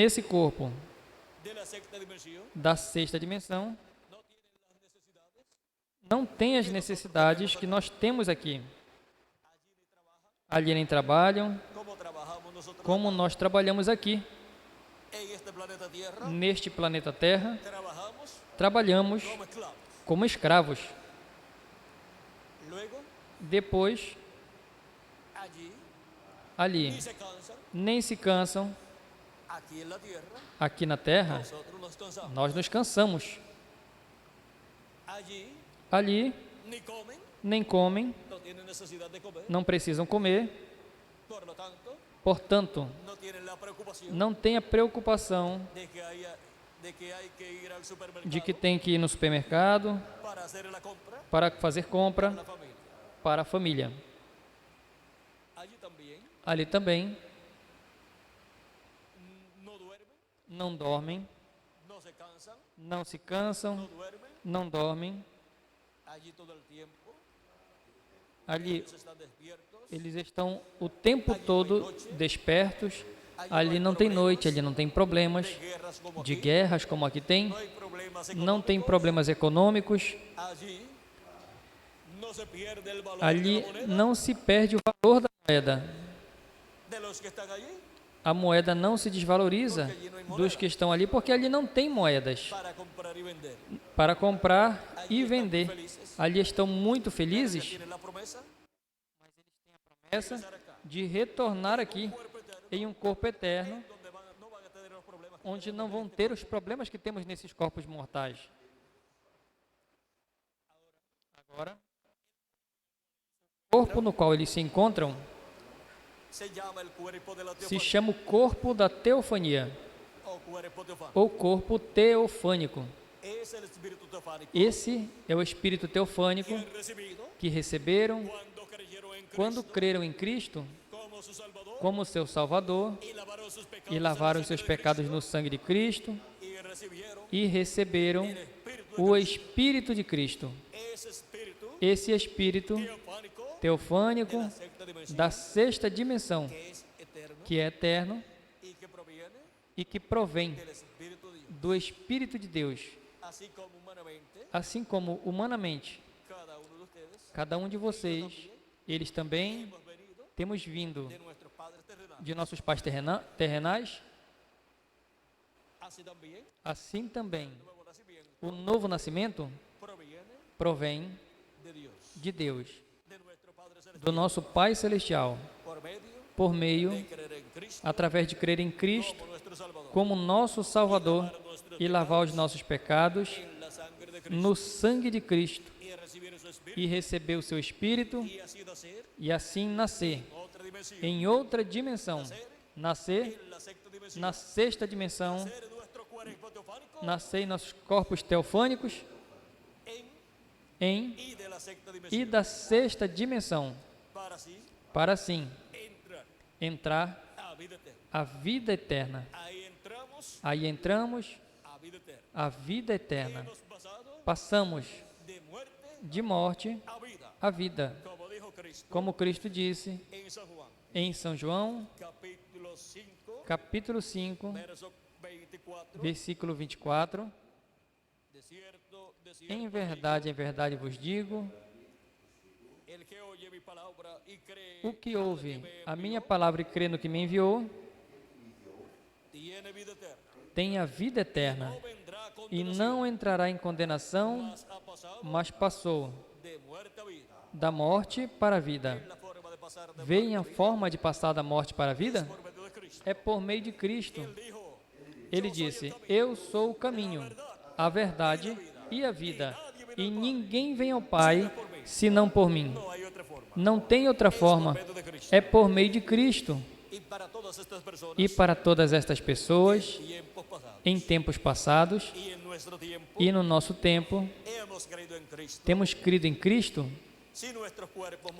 Nesse corpo de la sexta dimensión, da sexta dimensão, no tienen las necesidades, não tem as necessidades que nós temos aqui. Ali nem trabalham, como trabajamos nosotros como nós trabalhamos aqui. en este planeta Tierra, Neste planeta Terra, trabajamos trabalhamos como esclavos. como escravos. Luego, Depois, allí, ali, ni se cansan, nem se cansam. aquí en la Tierra, Aqui na Terra, nosotros nos cansamos. nós nos cansamos. Allí, Ali, ni comen, nem comem, no tienen necesidad de comer, não precisam comer. por lo tanto, Portanto, no tienen la preocupación não tenha preocupação de que hay que ir al supermercado de que tem que ir no supermercado para hacer la compra para fazer compra a la familia. para a família. Allí también Ali também no duermen, não dormem, no se cansan, não se cansam, no duermen, não dormem. allí todo el tiempo, Ali ellos están despiertos, eles estão o tempo todo despertos. Ali não tem noite, ali não tem problemas de guerras como de aquí, guerras como aqui tem. no hay problemas Não tem económicos, problemas econômicos. allí no se pierde el valor Ali de la moneda não se perde o valor da moeda. de los que están allí A moeda não se desvaloriza dos que estão ali, porque ali não tem moedas para comprar y vender. para comprar e Allí están vender. felices, Ali estão muito ya felizes tienen la promesa essa de estar acá, de retornar aqui cuerpo eterno, em um corpo eterno, donde no van a tener los problemas que onde não vão ter os problemas que temos nesses corpos mortais. Agora, o corpo no qual eles se encontram se llama el cuerpo de la se teofanía chama o corpo da teofania, o cuerpo teofánico. ou corpo teofânico. Es el espíritu teofánico Esse é o espírito que teofânico han recibido que receberam cuando creyeron en quando Cristo creram em Cristo como su Salvador como seu Salvador y lavaron sus pecados, e en la lavaram sangre seus de pecados Cristo, no sangue de Cristo y recibieron e receberam el espíritu de o Cristo. Espírito de Cristo. Ese espíritu Esse espírito teofánico teofânico de la sexta dimensión da sexta dimensão, que es eterno que é eterno y que proviene e que provém del Espíritu de Dios. do Espírito de Deus. Así como humanamente Assim como humanamente, cada uno de ustedes cada um de vocês, eles também hemos venido temos vindo de nuestros padres terrenales. de nossos pais terrenais, Así también assim também el nuevo nacimiento o novo nascimento proviene provém de Dios, de Deus, de nuestro Padre Celestial, do nosso Pai Celestial, por meio, de creer en Cristo através de crer em Cristo como nuestro Salvador, como nosso Salvador e lavar os nossos pecados en la sangre de Cristo no sangue de Cristo y recibir su Espíritu e receber o seu Espírito y así nacer e assim nascer en otra dimensión, em outra dimensão, nascer en la sexta dimensión, na sexta dimensão, ser nuestro cuerpo teofánico nascer em nossos corpos teofânicos en em y de la sexta e dimensión, da sexta dimensão, para así para assim entrar entrar a vida eterna. a vida eterna. Ahí entramos Aí entramos a vida eterna. a vida eterna. Hemos pasado Passamos de muerte de morte a vida, à vida, como dijo Cristo como Cristo disse en San Juan, em São João, capítulo 5, capítulo 5, verso 24. versículo 24. De cierto, de cierto Em os verdade vos digo, digo, el que oye mi palabra y cree o que al ouve me a minha envió, palavra e crê no que me enviou, tiene vida eterna. tem a vida eterna No vendrá a e não entrará em condenação, mas passou da morte para a vida. Veem a forma de passar da morte para a vida? É por meio de Cristo. Ele disse: eu sou o caminho, a verdade e a vida, e ninguém vem ao Pai senão por mim. Não tem outra forma, é por meio de Cristo. E para todas estas pessoas, em tempos passados e no nosso tempo, temos crido em Cristo.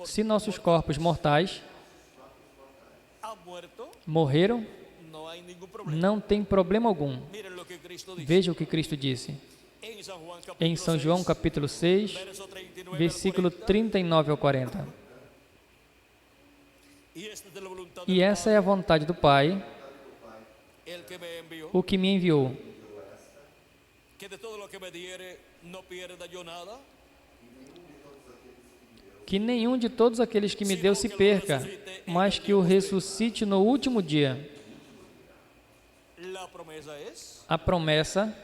Se nossos corpos mortais morreram, não tem problema algum. Veja o que Cristo disse em São João capítulo 6, versículo 39 ao 40. E essa é a vontade do Pai, o que me enviou, que nenhum de todos aqueles que me deu se perca, mas que o ressuscite no último dia. A promessa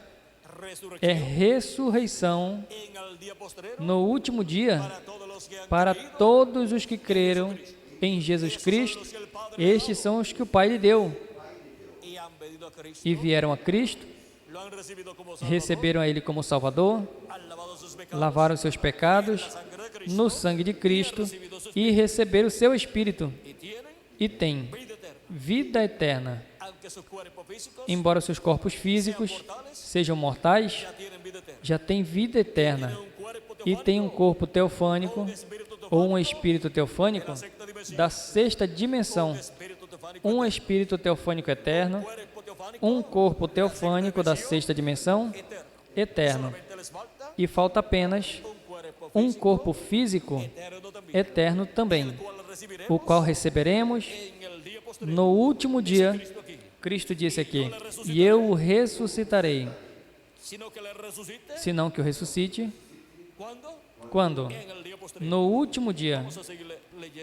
é ressurreição no último dia para todos os que creram em Jesus Cristo. Estes são os que o Pai lhe deu e vieram a Cristo, receberam a Ele como Salvador, lavaram seus pecados no sangue de Cristo e receberam o seu Espírito e têm vida eterna. Embora seus corpos físicos sejam mortais, já têm vida eterna e têm um corpo teofânico ou um espírito teofânico da sexta dimensão, um espírito teofânico eterno, um corpo teofânico da sexta dimensão eterno. E falta apenas um corpo físico eterno também, o qual receberemos no último dia. Cristo disse aqui: e eu o ressuscitarei. Se não que o ressuscite. Quando? No último dia.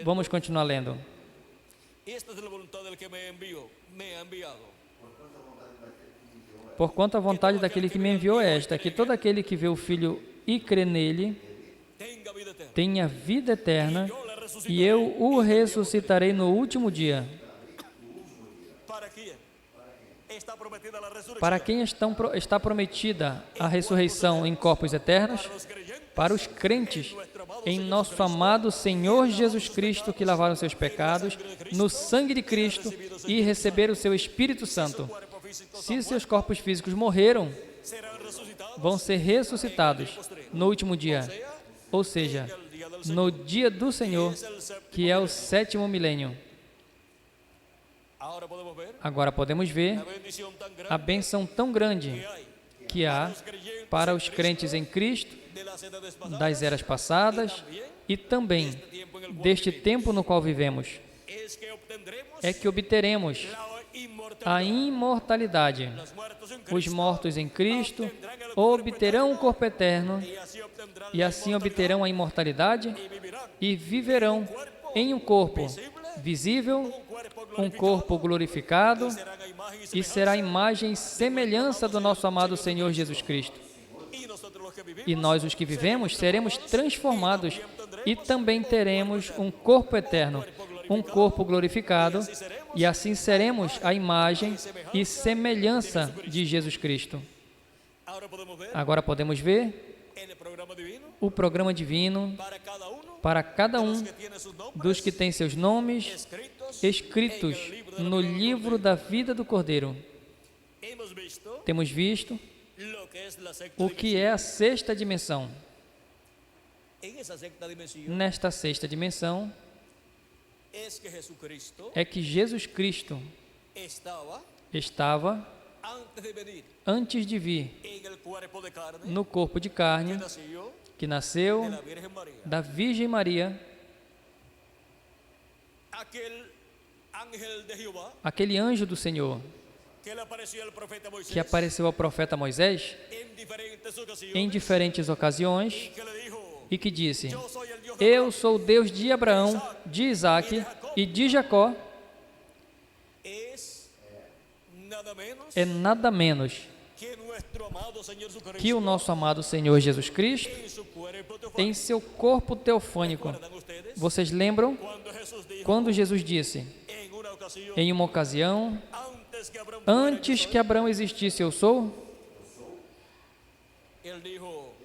Vamos continuar lendo. Porquanto a vontade daquele que me enviou é esta, que todo aquele que vê o Filho e crê nele tenha vida eterna, e eu o ressuscitarei no último dia. Para quem está prometida a ressurreição em corpos eternos? Para os crentes em nosso amado Senhor Jesus Cristo, que lavaram seus pecados no sangue de Cristo e receberam o seu Espírito Santo. Se seus corpos físicos morreram, vão ser ressuscitados no último dia, ou seja, no dia do Senhor, que é o 7º milênio. Agora podemos ver a bênção tão grande que há para os crentes em Cristo das eras passadas e também deste tempo no qual vivemos. É que obteremos a imortalidade. Os mortos em Cristo obterão o corpo eterno e assim obterão a imortalidade e viverão em um corpo visível, um corpo glorificado, e será a imagem e semelhança do nosso amado Senhor Jesus Cristo. E nós, os que vivemos, seremos transformados e também teremos um corpo eterno, um corpo glorificado, e assim seremos a imagem e semelhança de Jesus Cristo. Agora podemos ver o programa divino para cada um dos que têm seus nomes escritos no livro da vida do Cordeiro. Temos visto o que é a sexta dimensão. Nesta sexta dimensão é que Jesus Cristo estava antes de vir no corpo de carne, que nasceu da Virgem Maria. Aquele anjo do Senhor que apareceu ao profeta Moisés em diferentes ocasiões e que disse: eu sou o Deus de Abraão, de Isaque e de Jacó, é nada menos que o nosso amado Senhor Jesus Cristo, em seu corpo teofânico, vocês lembram quando Jesus disse, em uma ocasião, antes que Abraão existisse, eu sou?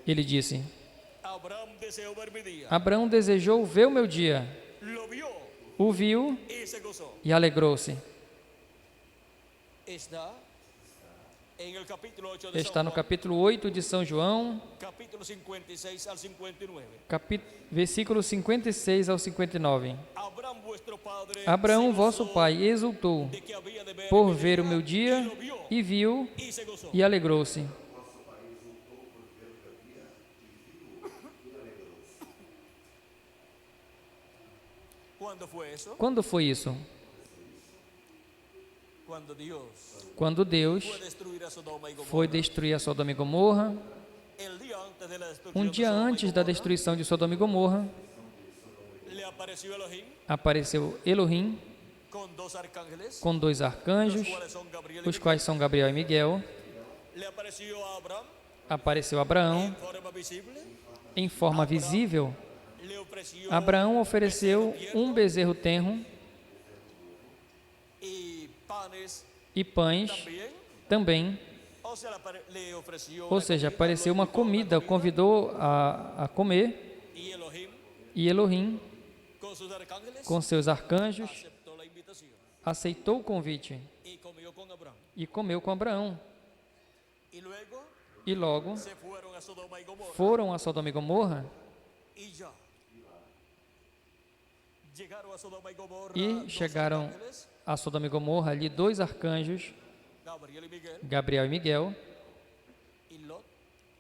Ele disse, Abraão desejou ver o meu dia, o viu e alegrou-se. Está no capítulo 8 de São João, versículo 56 ao 59. Abraão, vosso pai, exultou por ver o meu dia e viu e alegrou-se. Quando foi isso? Quando Deus foi destruir a Sodoma e Gomorra, um dia antes da destruição de Sodoma e Gomorra, apareceu Elohim com 2 arcanjos, os quais são Gabriel e Miguel. Apareceu Abraão em forma visível. Abraão ofereceu um bezerro tenro e pães também. Ou seja, apareceu uma comida, convidou a comer, e Elohim, com seus arcanjos, aceitou o convite e comeu com Abraão. E logo foram a Sodoma e Gomorra e chegaram a Sodoma e Gomorra ali 2 arcanjos, Gabriel e Miguel,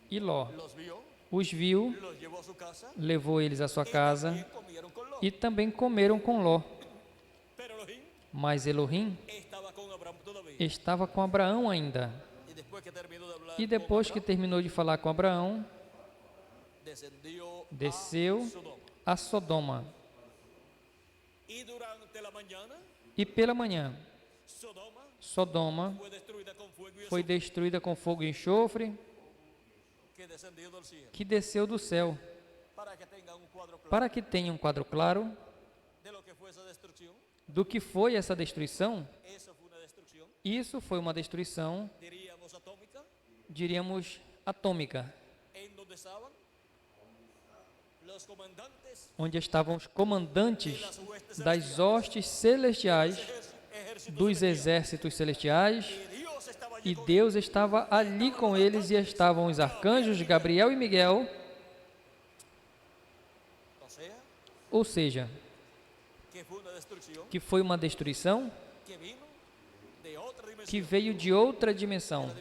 e Ló os viu, levou eles à sua casa e também comeram com Ló. Mas Elohim estava com Abraão ainda. E depois que terminou de falar com Abraão, desceu a Sodoma. E pela manhã, Sodoma foi destruída com fogo e enxofre, que desceu do céu. Para que tenha um quadro claro do que foi essa destruição, isso foi uma destruição, diríamos, atômica, onde estavam os comandantes das hostes celestiais, dos exércitos celestiais, e Deus estava ali com eles, e estavam os arcanjos Gabriel e Miguel. Ou seja, que foi uma destruição que veio de outra dimensão,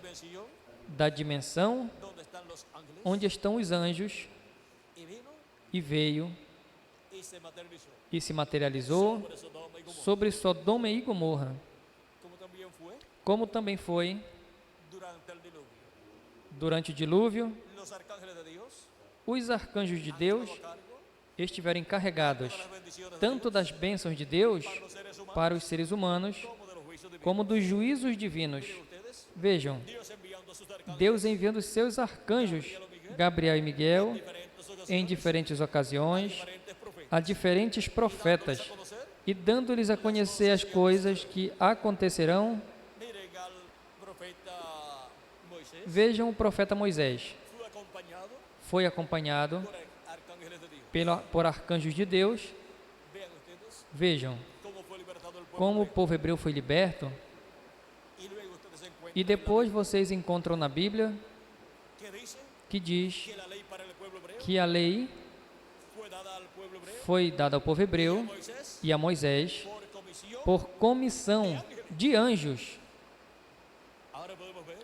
da dimensão onde estão os anjos, e veio e se materializou sobre Sodoma e Gomorra, como também foi durante o dilúvio. Os arcanjos de Deus estiveram encarregados tanto das bênçãos de Deus para os seres humanos, como dos juízos divinos. Vejam, Deus enviando os seus arcanjos, Gabriel e Miguel, em diferentes ocasiões, a diferentes profetas, e dando-lhes a conhecer as coisas que acontecerão. Vejam o profeta Moisés. Foi acompanhado por arcanjos de Deus. Vejam como o povo hebreu foi liberto. E depois vocês encontram na Bíblia que diz que a lei foi dada ao povo hebreu e a Moisés por comissão de anjos.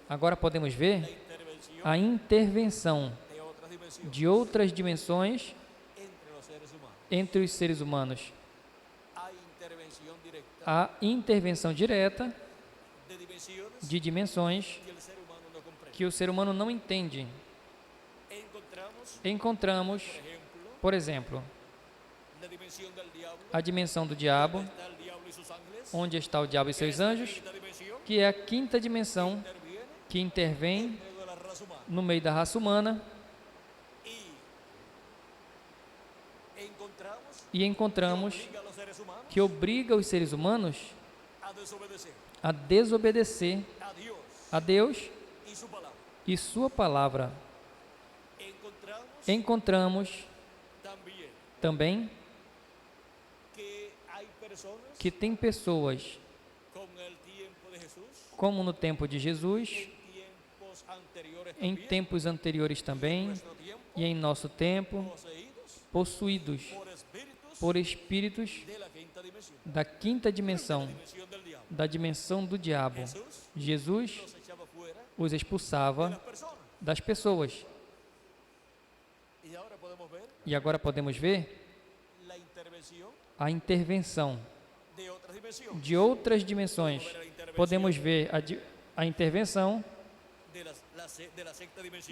Agora podemos ver a intervenção de outras dimensões entre os seres humanos. A intervenção direta de dimensões que o ser humano não entende. Encontramos, por exemplo, a dimensão do diabo, onde está o diabo e seus anjos, que é a quinta dimensão que intervém en medio de la raza humana no meio da raça humana y e encontramos obliga a los seres humanos que obriga os seres humanos a desobedecer a desobedecer a a Deus y su palabra. e sua palavra. Encontramos também que tem pessoas, como no tempo de Jesus, em tempos anteriores também, e em nosso tempo, possuídos por espíritos da quinta dimensão, da dimensão do diabo. Jesus os expulsava das pessoas. E agora podemos ver a intervenção de outras dimensões. Podemos ver a intervenção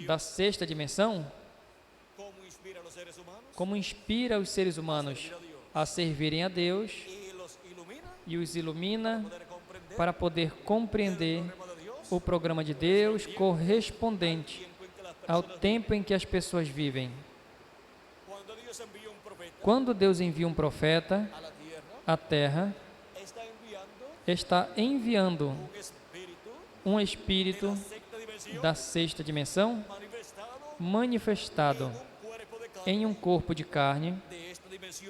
da sexta dimensão, como inspira os seres humanos a servirem a Deus e os ilumina para poder compreender o programa de Deus correspondente ao tempo em que as pessoas vivem. Quando Deus envia um profeta à Terra, está enviando um espírito da sexta dimensão manifestado em um corpo de carne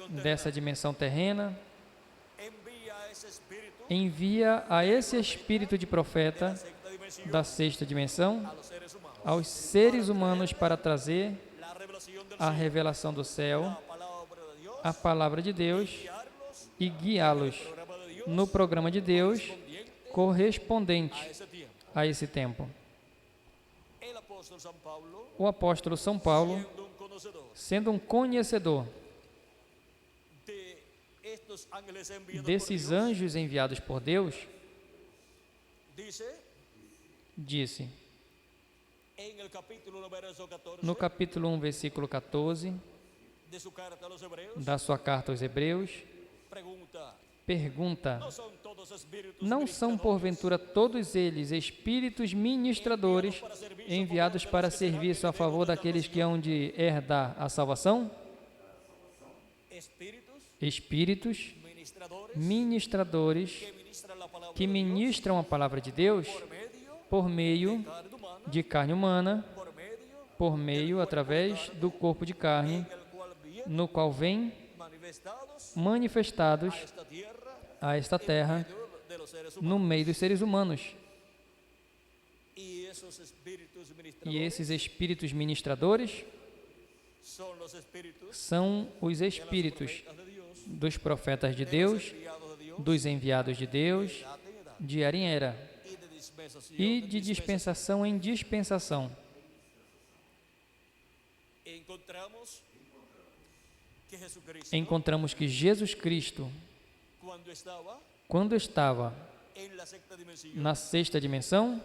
dessa dimensão terrena, envia a esse espírito de profeta da sexta dimensão aos seres humanos para trazer a revelação do céu, a palavra de Deus, e guiá-los no programa de Deus correspondente a esse tempo. O apóstolo São Paulo, sendo um conhecedor desses anjos enviados por Deus, disse, no capítulo 1, versículo 14, da sua carta aos Hebreus, pergunta: não são porventura todos eles espíritos ministradores enviados para serviço a favor daqueles que hão de herdar a salvação? Espíritos ministradores que ministram a palavra de Deus por meio de carne humana, por meio, através do corpo de carne, no qual vêm manifestados a esta terra, no meio dos seres humanos. E esses espíritos ministradores são os espíritos dos profetas de Deus, dos enviados de Deus, de era em era, e de dispensação em dispensação. Encontramos que Jesus Cristo, quando estava na sexta dimensão,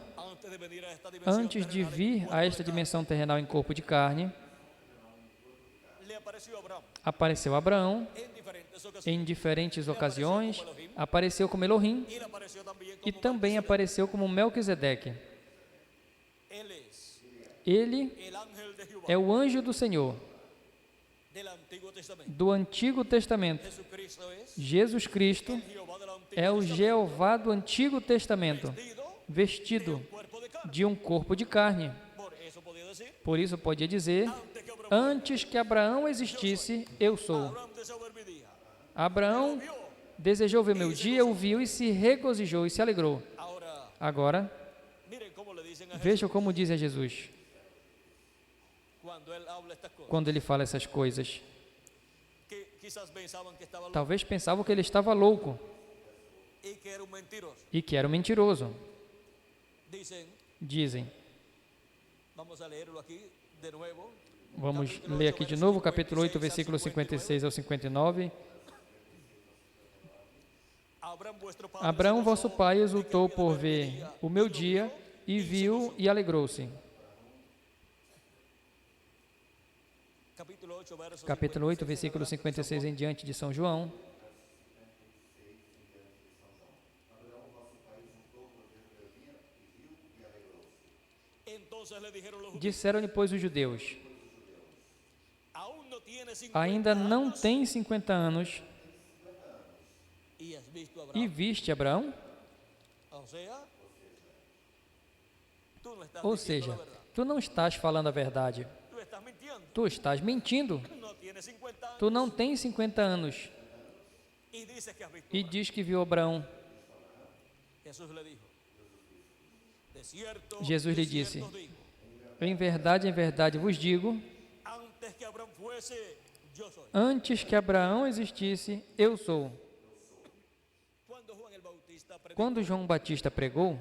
antes de vir a esta dimensão terrenal em corpo de carne, apareceu a Abraão em diferentes ocasiões, apareceu como Elohim e também apareceu como Melquisedeque. Ele é o anjo do Senhor do Antigo Testamento. Jesus Cristo é o Jeová do Antigo Testamento, vestido de um corpo de carne. Por isso podia dizer: antes que Abraão existisse, eu sou. Abraão desejou ver meu dia, o viu e se regozijou e se alegrou. Agora, veja como diz a Jesus, quando ele fala essas coisas. Talvez pensavam que ele estava louco e que era um mentiroso. Dizem. Vamos ler aqui de novo, capítulo 8, versículo 56 ao 59. Abraão, vosso pai, exultou por ver o meu dia, e viu e alegrou-se. Capítulo 8, versículo 56 em diante de São João. Disseram-lhe, pois, os judeus: ainda não tem 50 anos e viste Abraão? Ou seja, tu não estás falando a verdade. Tu estás mentindo. Tu não tens 50 anos e diz que viu Abraão. Jesus lhe disse: em verdade vos digo, antes que Abraão existisse, eu sou. Quando João Batista pregou,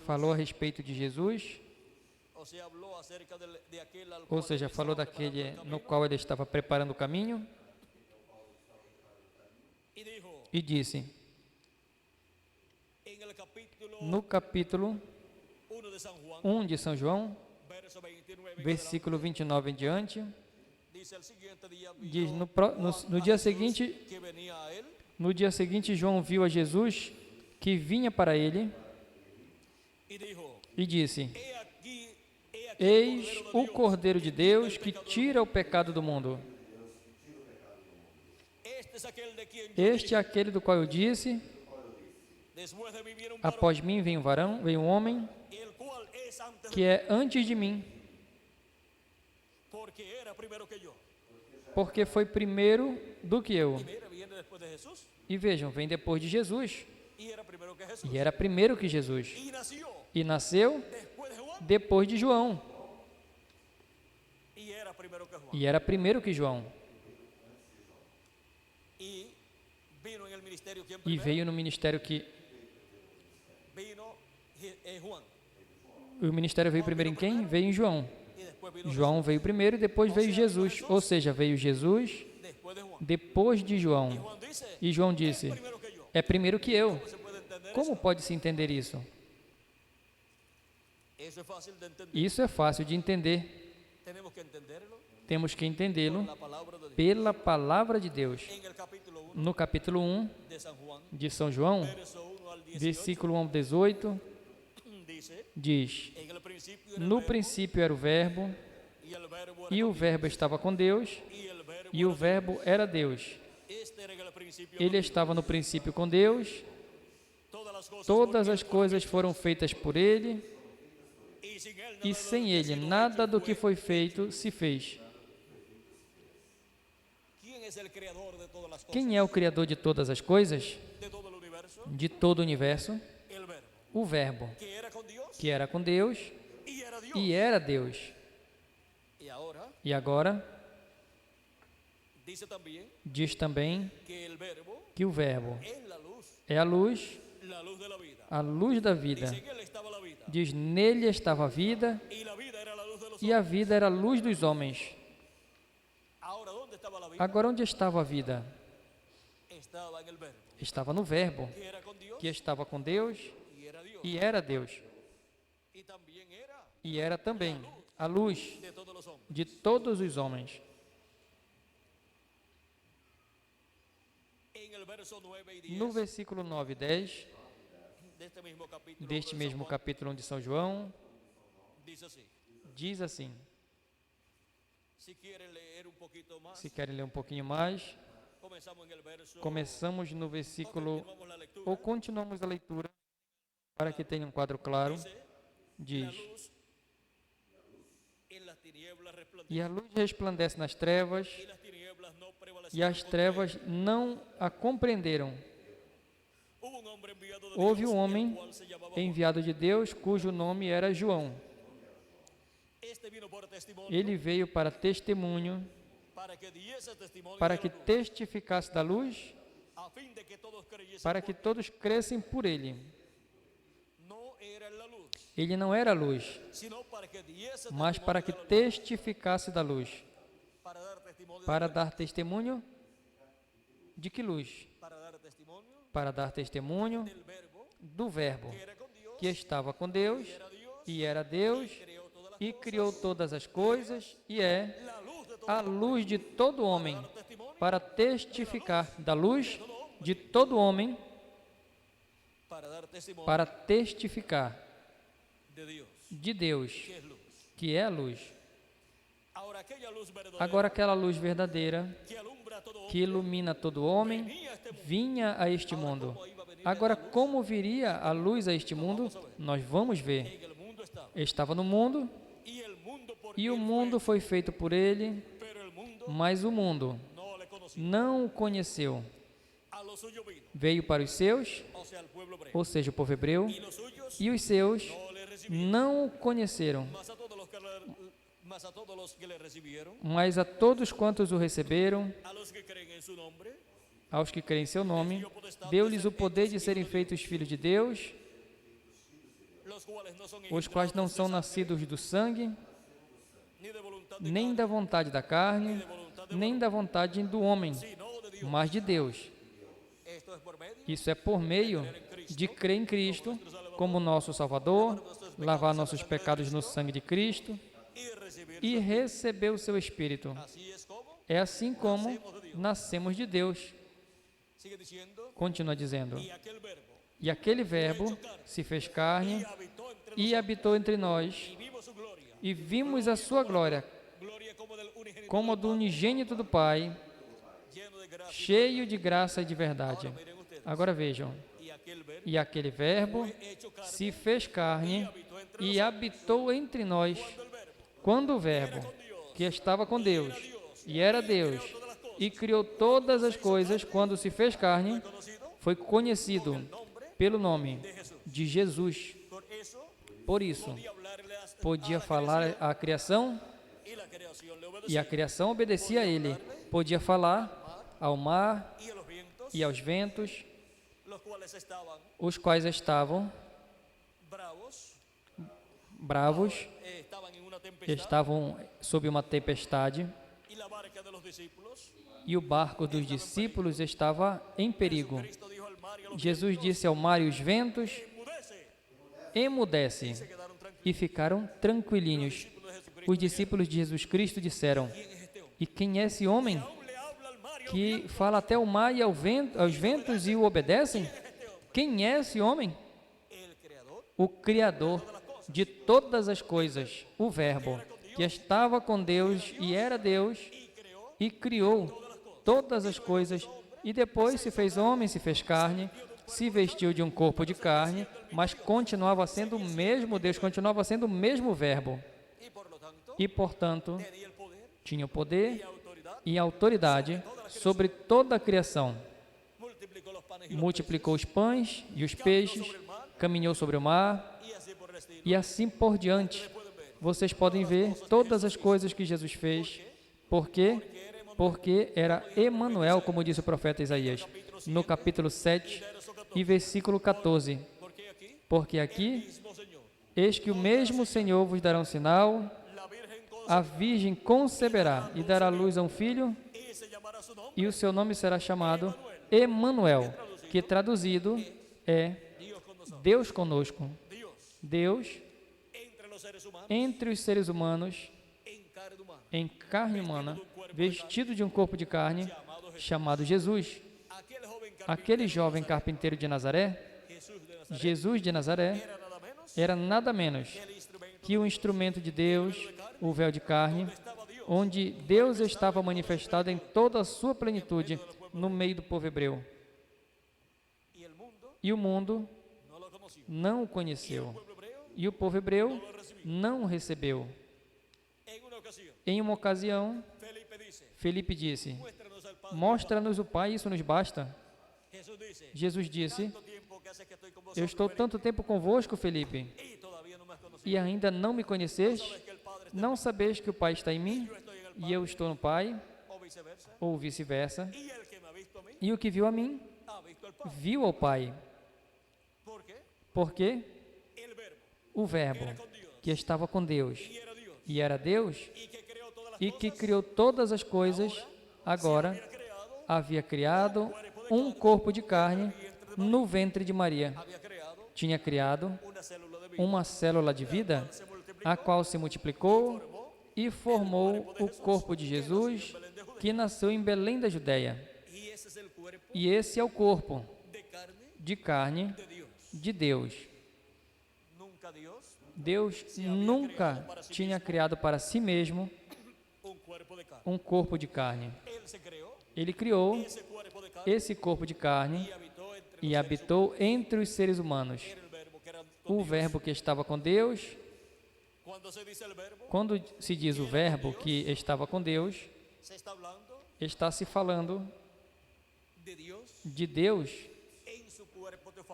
falou a respeito de Jesus, ou seja, falou daquele no qual ele estava preparando o caminho, e disse, no capítulo 1 de São João, versículo 29 em diante, diz, no dia seguinte, João viu a Jesus que vinha para ele e disse: eis o Cordeiro de Deus que tira o pecado do mundo. Este é aquele do qual eu disse: após mim vem um homem que é antes de mim, porque foi primeiro do que eu. E vejam, vem depois de Jesus, e era primeiro que Jesus, e nasceu depois de João, e era primeiro que João, e veio no ministério que... O ministério veio primeiro em quem? Veio em João. João veio primeiro e depois veio Jesus, ou seja, veio Jesus depois de João. E João disse: é primeiro que eu. Como pode-se entender isso? Isso é fácil de entender. Temos que entendê-lo pela palavra de Deus. No capítulo 1 de São João, versículo 1 ao 18, diz: no princípio era o Verbo, e o Verbo estava com Deus, e o Verbo era Deus. Ele estava no princípio com Deus, todas as coisas foram feitas por Ele, e sem Ele nada do que foi feito se fez. Quem é o Criador de todas as coisas? De todo o universo? O Verbo, que era com Deus e era Deus. E agora, diz também que o Verbo é a luz da vida. Diz, nele estava a vida, e a vida era a luz dos homens. Agora, onde estava a vida? Estava no Verbo, que estava com Deus e era Deus. E era também a luz de todos os homens. No versículo 9 e 10 deste mesmo capítulo 1 de São João, diz assim, se querem ler um pouquinho mais, começamos no versículo, ou continuamos a leitura, para que tenha um quadro claro. Diz: e a luz resplandece nas trevas, e as trevas não a compreenderam. Houve um homem enviado de Deus, cujo nome era João. Ele veio para testemunho, para que testificasse da luz, para que todos crescem por ele. Ele não era a luz, mas para que testificasse da luz. Para dar testemunho de que luz? Para dar testemunho do Verbo, que estava com Deus e era Deus e criou todas as coisas e é a luz de todo homem, para testificar da luz de todo homem, para testificar de Deus, que é a luz. Agora Agora aquela luz verdadeira que ilumina todo homem vinha a este mundo. Agora, como viria a luz a este mundo? Nós vamos ver. Estava no mundo e o mundo foi feito por ele, mas o mundo não o conheceu. Veio para os seus, ou seja, o povo hebreu, e os seus não o conheceram. Mas a todos quantos o receberam, aos que creem em seu nome, deu-lhes o poder de serem feitos filhos de Deus, os quais não são nascidos do sangue, nem da vontade da carne, nem da vontade do homem, mas de Deus. Isso é por meio de crer em Cristo como nosso Salvador, lavar nossos pecados no sangue de Cristo e receber o seu Espírito. É assim como nascemos de Deus. Continua dizendo: e aquele verbo se fez carne e habitou entre nós, e vimos a sua glória, como a do unigênito do Pai, cheio de graça e de verdade. Agora vejam: e aquele verbo se fez carne e habitou entre nós. Quando o verbo, que estava com Deus e era Deus e criou todas as coisas, quando se fez carne, foi conhecido pelo nome de Jesus. Por isso, podia falar à criação e a criação obedecia a ele. Podia falar ao mar e aos ventos, os quais estavam bravos, estavam sob uma tempestade, e o barco dos discípulos estava em perigo. Jesus disse ao mar e os ventos: emudece, e ficaram tranquilinhos. Os discípulos de Jesus Cristo disseram: e quem é esse homem que fala até o mar e aos ventos e o obedecem? Quem é esse homem? O Criador de todas as coisas, o Verbo, que estava com Deus e era Deus, e criou todas as coisas, e depois se fez homem, se fez carne, se vestiu de um corpo de carne, mas continuava sendo o mesmo Deus, continuava sendo o mesmo Verbo. E, portanto, tinha o poder e a autoridade sobre toda a criação. Multiplicou os pães e os peixes, caminhou sobre o mar, e assim por diante. Vocês podem ver todas as coisas que Jesus fez. Por quê? Porque era Emanuel, como disse o profeta Isaías, no capítulo 7 e versículo 14. Porque aqui, eis que o mesmo Senhor vos dará um sinal: a virgem conceberá e dará luz a um filho, e o seu nome será chamado Emanuel, que traduzido é Deus conosco. Deus entre os seres humanos, em carne humana, vestido de um corpo de carne, chamado Jesus. Aquele jovem carpinteiro de Nazaré, Jesus de Nazaré, era nada menos que o instrumento de Deus, o véu de carne, onde Deus estava manifestado em toda a sua plenitude no meio do povo hebreu. E o mundo não o conheceu, e o povo hebreu não o recebeu. Em uma ocasião, Felipe disse: mostra-nos o Pai, isso nos basta. Jesus disse: eu estou tanto tempo convosco, Felipe, e ainda não me conheceste? Não sabeis que o Pai está em mim e eu estou no Pai? Ou vice-versa. E o que viu a mim, viu ao Pai. Por quê? O Verbo, que estava com Deus e era Deus, e que criou todas as coisas, agora havia criado um corpo de carne no ventre de Maria. Tinha criado uma célula de vida, a qual se multiplicou e formou o corpo de Jesus, que nasceu em Belém da Judéia. E esse é o corpo de carne de Deus. Deus nunca tinha criado para si mesmo um corpo de carne. Ele criou esse corpo de carne e habitou entre os seres humanos. O Verbo que estava com Deus, quando se diz o Verbo que estava com Deus, está se falando de Deus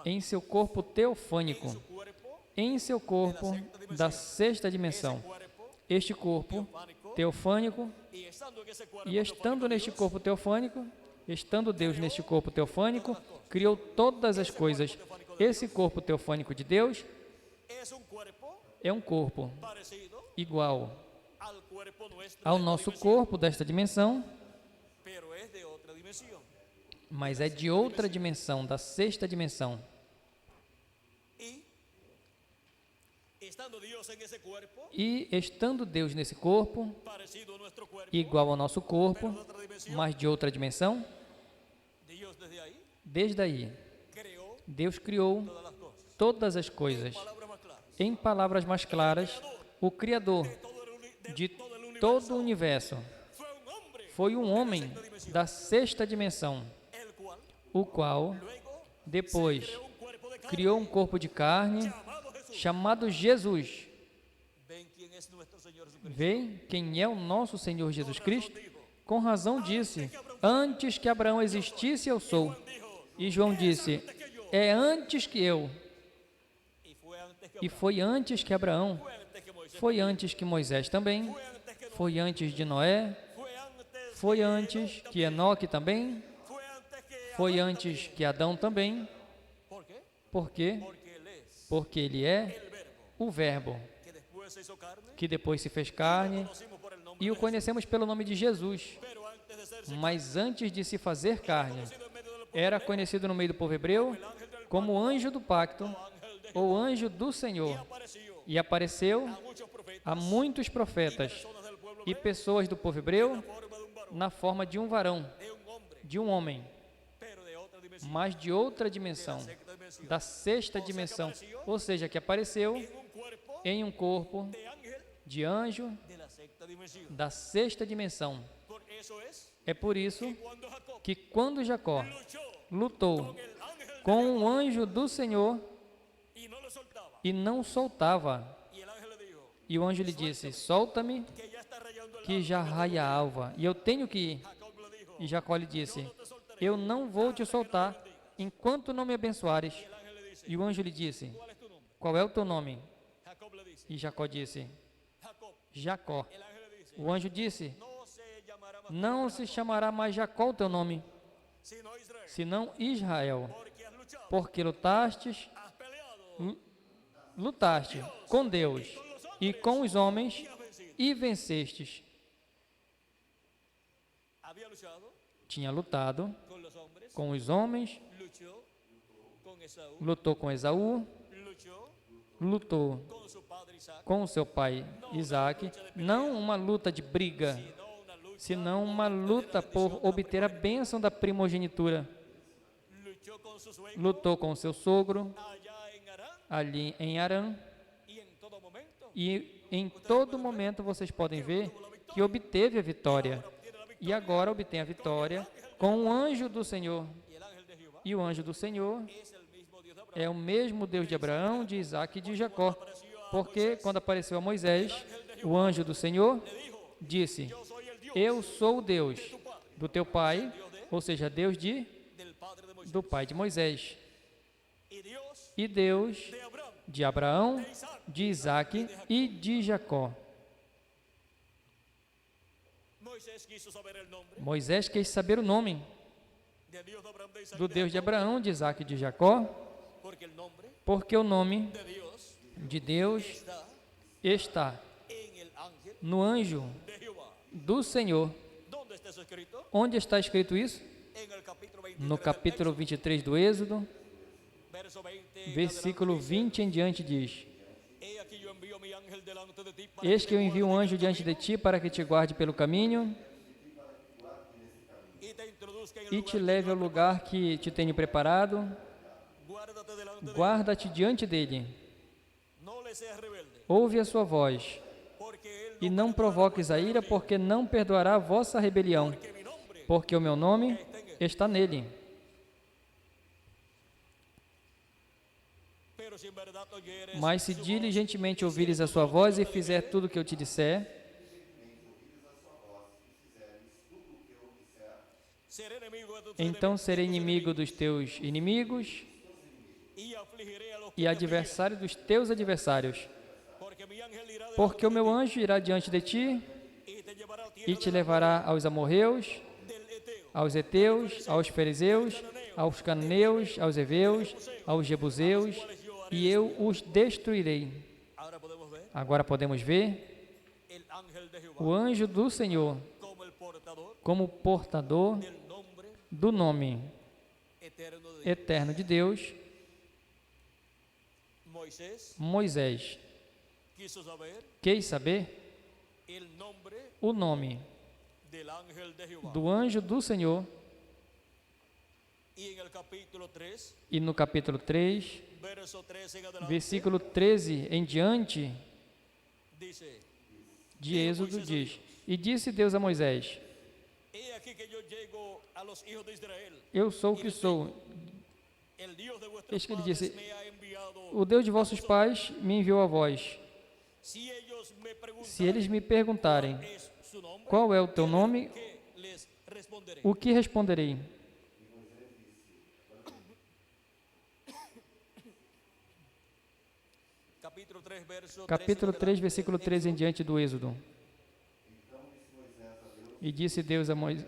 em seu corpo teofânico, em seu corpo da sexta dimensão. Este corpo teofânico, e estando neste corpo teofânico, estando Deus neste corpo teofânico, criou todas as coisas. Esse corpo teofânico de Deus é um corpo igual ao nosso corpo desta dimensão, mas é de outra dimensão, da sexta dimensão. E estando Deus nesse corpo, igual ao nosso corpo, mas de outra dimensão, desde aí, Deus criou todas as coisas. Em palavras mais claras, o Criador de todo o universo foi um homem da sexta dimensão, o qual depois criou um corpo de carne chamado Jesus. Vê quem é o nosso Senhor Jesus Cristo? Com razão disse: antes que Abraão existisse, eu sou. E João disse: é antes que eu. E foi antes que Abraão, foi antes que Moisés também, foi antes de Noé, foi antes que Enoque também, foi antes que Adão também. Por quê? Porque ele é o Verbo, que depois se fez carne, e o conhecemos pelo nome de Jesus. Mas antes de se fazer carne, era conhecido no meio do povo hebreu como anjo do pacto, ou anjo do Senhor, e apareceu a muitos profetas e pessoas do povo hebreu na forma de um varão, de um homem, mas de outra dimensão, da sexta dimensão, ou seja, que apareceu em um corpo de anjo da sexta dimensão. É por isso que quando Jacó lutou com o anjo do Senhor e não o soltava, e o anjo lhe disse: solta-me, que já raia a alva, e eu tenho que ir. E Jacó lhe disse: eu não vou te soltar enquanto não me abençoares. E o anjo lhe disse: qual é o teu nome? E Jacó disse: Jacó. O anjo disse: não se chamará mais Jacó o teu nome, senão Israel, porque lutaste com Deus e com os homens e vencestes. Tinha lutado com os homens, lutou com Esaú, lutou com o seu pai Isaac, não uma luta de briga, senão uma luta por obter a bênção da primogenitura. Lutou com o seu sogro, ali em Arã, e em todo momento vocês podem ver que obteve a vitória, e agora obtém a vitória com o anjo do Senhor. E o anjo do Senhor é o mesmo Deus de Abraão, de Isaac e de Jacó, porque quando apareceu a Moisés, o anjo do Senhor disse: eu sou o Deus do teu pai, ou seja, Deus do pai de Moisés, e Deus de Abraão, de Isaac e de Jacó. Moisés quis saber o nome do Deus de Abraão, de Isaac e de Jacó, porque o nome de Deus está no anjo do Senhor. Onde está escrito isso? No capítulo 23 do Êxodo, versículo 20 em diante diz: eis que eu envio um anjo diante de ti para que te guarde pelo caminho e te leve ao lugar que te tenho preparado. Guarda-te diante dele, ouve a sua voz, e não provoques a ira, porque não perdoará a vossa rebelião, porque o meu nome está nele. Mas se diligentemente ouvires a sua voz e fizer tudo o que eu te disser, então serei inimigo dos teus inimigos e adversário dos teus adversários. Porque o meu anjo irá diante de ti e te levará aos amorreus, aos heteus, aos fariseus, aos cananeus, aos heveus, aos jebuseus, e eu os destruirei. Agora podemos ver o anjo do Senhor como portador do nome eterno de Deus. Moisés quis saber o nome do anjo do Senhor. E no capítulo 3, versículo 13 em diante de Êxodo diz: E disse Deus a Moisés: Eu sou o que sou. Eis que ele disse: O Deus de vossos pais me enviou a vós. Se eles me perguntarem qual é o teu nome, o que responderei? Capítulo 3, versículo 13 em diante do Êxodo. E disse Deus a Moisés.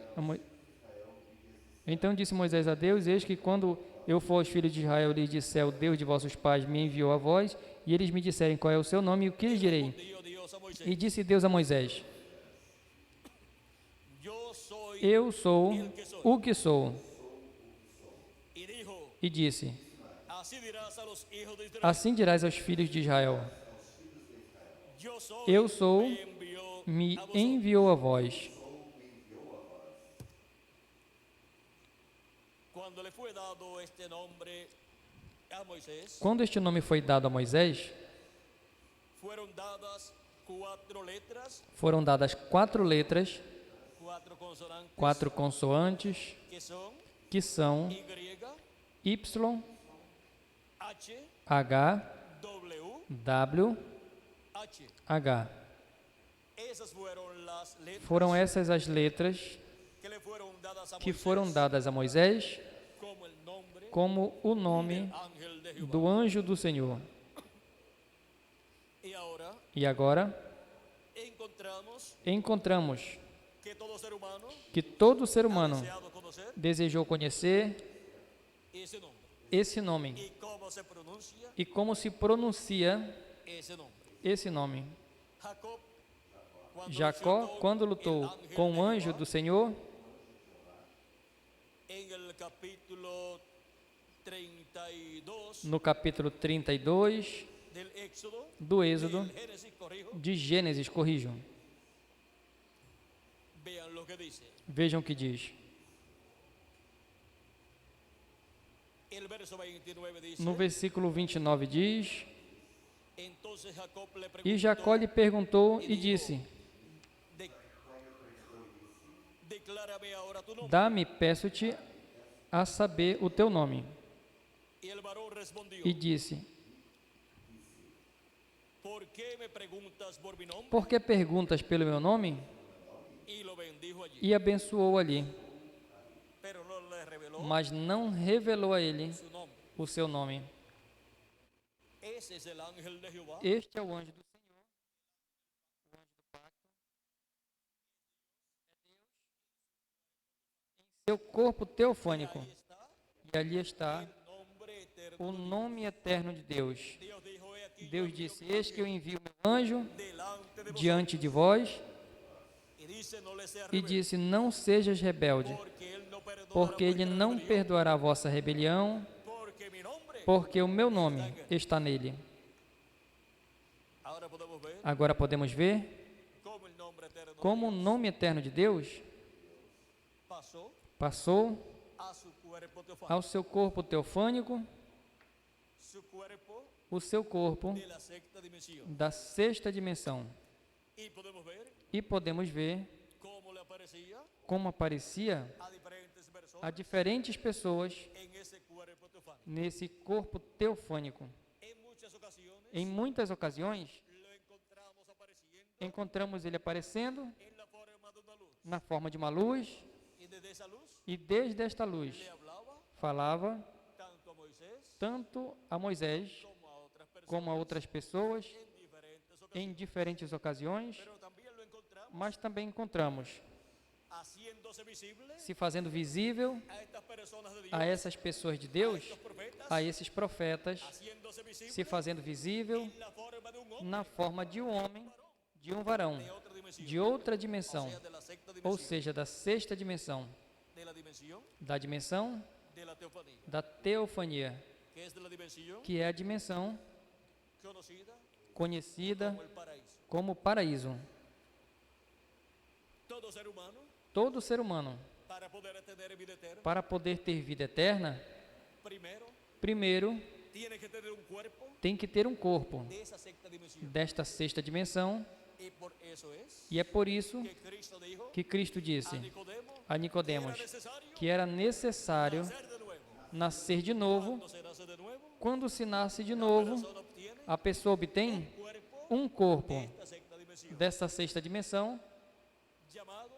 Então disse Moisés a Deus: Eis que quando eu for aos filhos de Israel, lhes disser: O Deus de vossos pais me enviou a vós, e eles me disserem qual é o seu nome, o que lhes direi? E disse Deus a Moisés: Eu sou o que sou. E disse: Assim dirás aos filhos de Israel: Eu sou, me enviou a vós. Quando este nome foi dado a Moisés, foram dadas 4 letras, 4 consoantes, que são Y, H, W, H. Foram essas as letras que foram dadas a Moisés como o nome do anjo do Senhor. E agora encontramos que todo ser humano desejou conhecer esse nome e como se pronuncia esse nome. Jacó, quando lutou com o anjo do Senhor, no capítulo 32 do Êxodo, de Gênesis, corrijam. Vejam o que diz. No versículo 29 diz: E Jacó lhe perguntou e disse: Dá-me, peço-te, a saber o teu nome. E disse: Por que perguntas pelo meu nome? E abençoou ali. Mas não revelou a ele o seu nome. Este é o anjo do Senhor, o anjo do pacto. Em seu corpo teofânico. E ali está o nome eterno de Deus. Deus disse: Eis que eu envio meu anjo diante de vós. E disse: Não sejas rebelde, porque ele não perdoará a vossa rebelião, porque o meu nome está nele. Agora podemos ver como o nome eterno de Deus passou ao seu corpo teofânico, o seu corpo de la sexta dimensión. da sexta dimensão. E podemos ver cómo le aparecía como aparecia a diferentes pessoas en ese cuerpo teofánico. nesse corpo teofânico. Em muitas ocasiões, Lo encontramos apareciendo encontramos ele aparecendo en la forma de una luz. na forma de uma luz, Y desde esa luz e desde esta luz le hablaba falava tanto a Moisés tanto a Moisés como a otras personas como a outras pessoas en diferentes ocasiones. em diferentes ocasiões, Pero también lo encontramos mas também encontramos haciéndose visible se fazendo visível a estas personas de Dios, a essas pessoas de a Deus, estos profetas, a esses profetas, haciéndose visible se fazendo visível en la forma de un hombre na forma de um homem, de um varão, de otra dimensión, de outra dimensão, o sea, de la sexta ou dimensión, seja, da sexta dimensão, de la dimensión da dimensão de la teofanía, da teofania, que es de la dimensión que é a dimensão conocida conhecida como el paraíso. como paraíso. Todo ser humano, Todo ser humano, para poder tener vida eterna, para poder ter vida eterna, primero primeiro tiene que tener un cuerpo tem que ter um corpo de esa sexta dimensión. desta sexta dimensão, Y por eso es e é por isso que Cristo dijo que Cristo disse a a Nicodemo Nicodemos que era necesario que era necessário nacer de nuevo. nascer de novo. Cuando se nace de nuevo, Quando se nasce de la novo, persona obtiene a pessoa obtém cuerpo um corpo de esta sexta dimensión, dessa sexta dimensão, llamado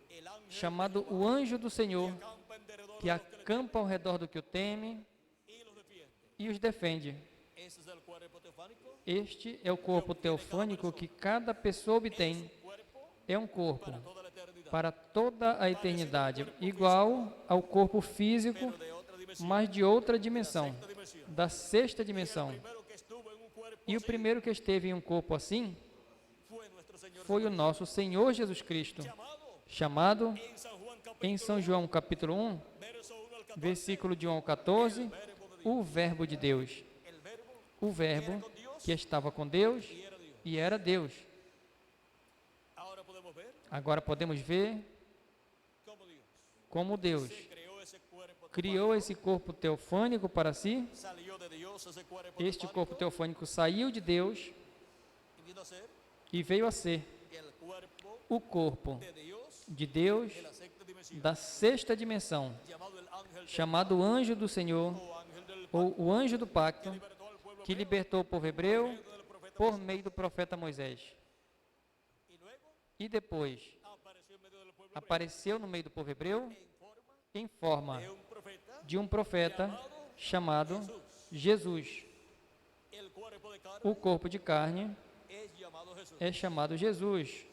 el ángel chamado o anjo do Senhor, acampa en derredor que de los que le acampa ao redor do que o teme y los defiende. e os defende. Ese es el cuerpo teofánico, Este é o corpo teofânico que cada pessoa obtém. cuerpo É um corpo para toda la eternidad, para toda a eternidade, igual ao corpo físico, pero de otra dimensión, mas de outra dimensão, sexta dimensión. da sexta dimensão. Primero que estuvo en un cuerpo E o así primeiro que esteve em um corpo assim fue nuestro Señor foi o nosso Senhor Jesus Cristo, llamado chamado en San Juan em São João capítulo 1, verso 1 al 14, versículo de 1 ao 14, verbo de Dios, o Verbo de Deus, el verbo o Verbo que estava com Deus y era Dios. e era Deus. Ahora podemos ver Agora podemos ver cómo Dios como Deus creó esse cuerpo criou esse corpo teofânico para si. salió de Dios esse cuerpo Este corpo teofânico saiu de Deus y vino a ser e veio a ser el cuerpo o corpo de Dios de Deus de la sexta dimensión, da sexta dimensão, llamado el ángel chamado anjo do Senhor, o ángel del ou o anjo do pacto, libertó al pueblo que libertou o povo hebreu del profeta por meio do profeta Moisés. y luego E depois apareció en medio del pueblo apareceu no meio do povo hebreu en forma em forma de un profeta, de um profeta chamado Jesus. el cuerpo de carne O corpo de carne es llamado Jesús, é chamado Jesus,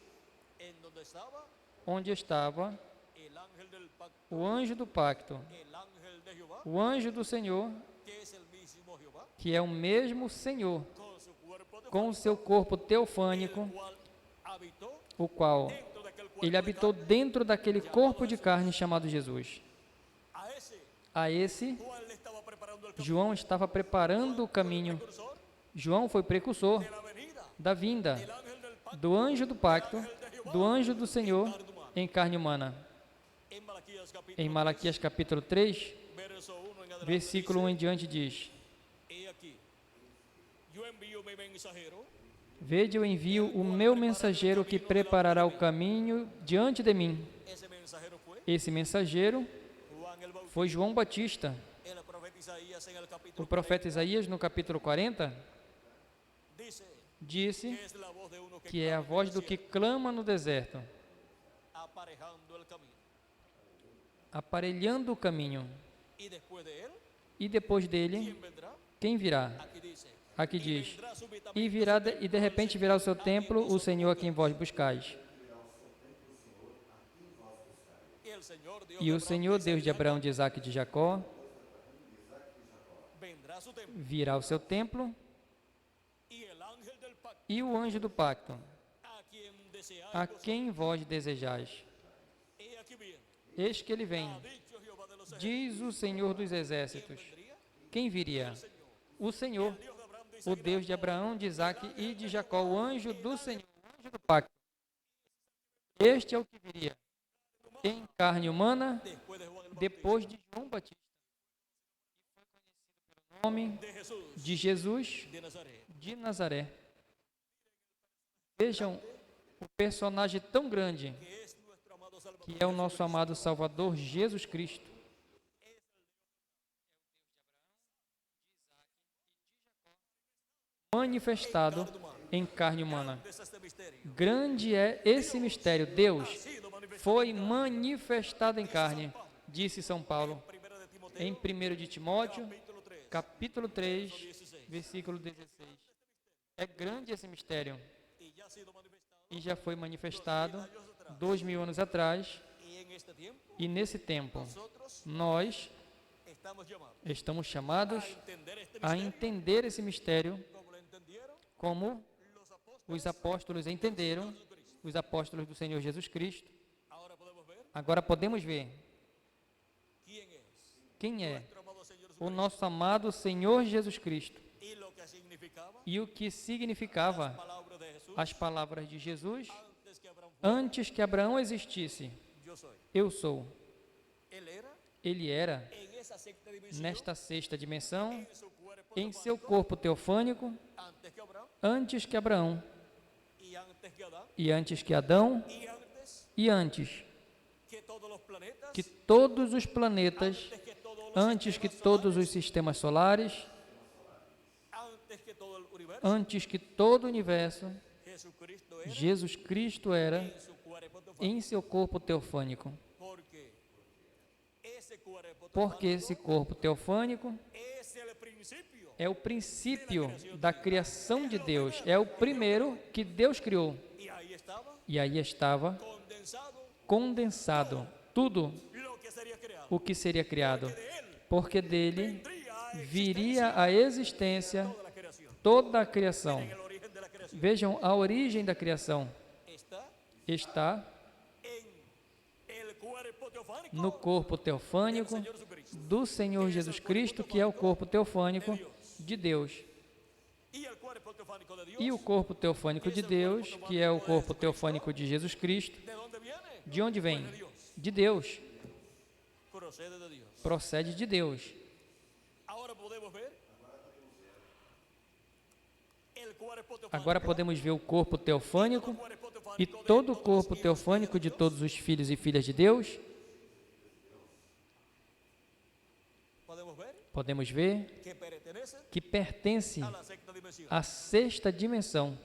en donde estaba onde estava el ángel del pacto, o anjo do pacto, el ángel de Jehová, o anjo do Senhor, que es el mismo Jehová, que é o mesmo Senhor, con su cuerpo de com o seu corpo teofânico, el cual habitó o qual dentro de aquel cuerpo ele de habitou carne. dentro daquele corpo de carne chamado Jesus. A ese A esse, Juan le estaba preparando el camino, João estava preparando o caminho. precursor João foi precursor de la venida da vinda del ángel del pacto do anjo do pacto, do anjo do Senhor em carne humana. en Malaquías capítulo Em Malaquias capítulo 3, verso 1 en adelante, versículo 1 em diante diz: he aquí, yo envío mi mensajero Vede, eu envio o meu mensageiro que preparará o caminho diante de mim. ese mensajero fue Esse mensageiro Juan el Bautista. foi João Batista. El profeta Isaías en el O capítulo profeta Isaías, no capítulo 40, dice disse que es la voz de uno que é a voz do que clama no deserto, aparejando el camino, aparelhando o caminho. y después de él, E depois dele, ¿quién vendrá? quem virá? Aquí dice, Aqui y diz: vendrá súbitamente E virá e de repente virá o seu templo, o Senhor a quem vós buscais. y el Señor Dios E de o Abraham, Senhor, de Deus de Isaac, Abraão, de Isaac e de Jacó, vendrá a su templo, virá ao seu templo, y el ángel del pacto, e o anjo do pacto, a quien deseáis a vosotros. quem vós desejais. He aquí bien, Eis que ele vem, ha dicho Jehová de los ejércitos, diz o Senhor dos exércitos. vendría Quem viria? O Senhor, Dios de Abraham, de o Isaac, Deus de Abraão, de Isaac e de Jacó, o anjo do Senhor, o anjo do pacto. Este é o que viria em carne humana después de Juan el Bautista. depois de João Batista. nome de Jesús de Jesus de Nazaret. de Nazaré. Vejam o personagem tão grande Que es nuestro amado Salvador. que é o nosso amado Salvador Jesus Cristo. Manifestado em carne humana. Es este misterio. Grande é esse mistério. Deus foi manifestado em carne, disse São Paulo Primera de Timoteo, em 1 de Timóteo, capítulo 3. capítulo 3, versículo 16. É grande esse mistério Y ya ha sido manifestado. e já foi manifestado 2000 anos atrás, Y en este tiempo, e nesse tempo nosotros nós estamos chamados a entender esse mistério como lo entendieron como los apóstoles. os apóstolos entenderam, os apóstolos do Senhor Jesus Cristo. Ahora podemos ver Agora podemos ver quién es quem é nuestro amado Señor o Jesucristo nosso amado Senhor Jesus Cristo y lo que significaba e o que significava palabra de Jesús as palavras de Jesus antes que Abraham antes que Abraão existisse. yo soy. Eu sou. Él era Ele era en esa sexta dimensión nesta sexta dimensão, en su cuerpo em seu teofánico, corpo teofânico, antes que Abraham antes que Abraão, y antes que Adán e antes que Adão, y antes e antes que todos los planetas, que todos os planetas, antes que todos los antes que sistemas todos solares, os sistemas solares, antes que todo el universo, antes que todo o universo, Jesucristo era Jesus Cristo era en su cuerpo teofánico. em seu corpo teofânico. Porque ese cuerpo Porque esse corpo teofânico es el principio é o princípio da criação de Deus, é o primeiro que Deus criou. y ahí estaba E aí estava condensado condensado tudo lo que sería creado. o que seria criado, De él porque dele vendría a viria a existência toda la creación. toda a criação. En el origen de la creación Vejam, a origem da criação está está en el cuerpo teofánico no corpo del teofânico Señor Jesucristo. do Senhor Jesus Cristo, que é o corpo teofânico de Deus. Y el cuerpo teofánico de Dios, E o corpo teofânico de Deus, que é o corpo teofânico de Jesus Cristo, ¿de dónde viene? de onde vem? Pues de Dios. De Deus. Procede de Dios. Procede de Deus. Ahora podemos ver el cuerpo teofánico. Agora podemos ver o corpo teofânico Cuerpo teofánico e de todo o todos corpo los teofânico hijos de Dios. todos os filhos e filhas de Deus. Podemos ver Podemos ver que pertenece que pertence a la sexta dimensión. à sexta dimensão.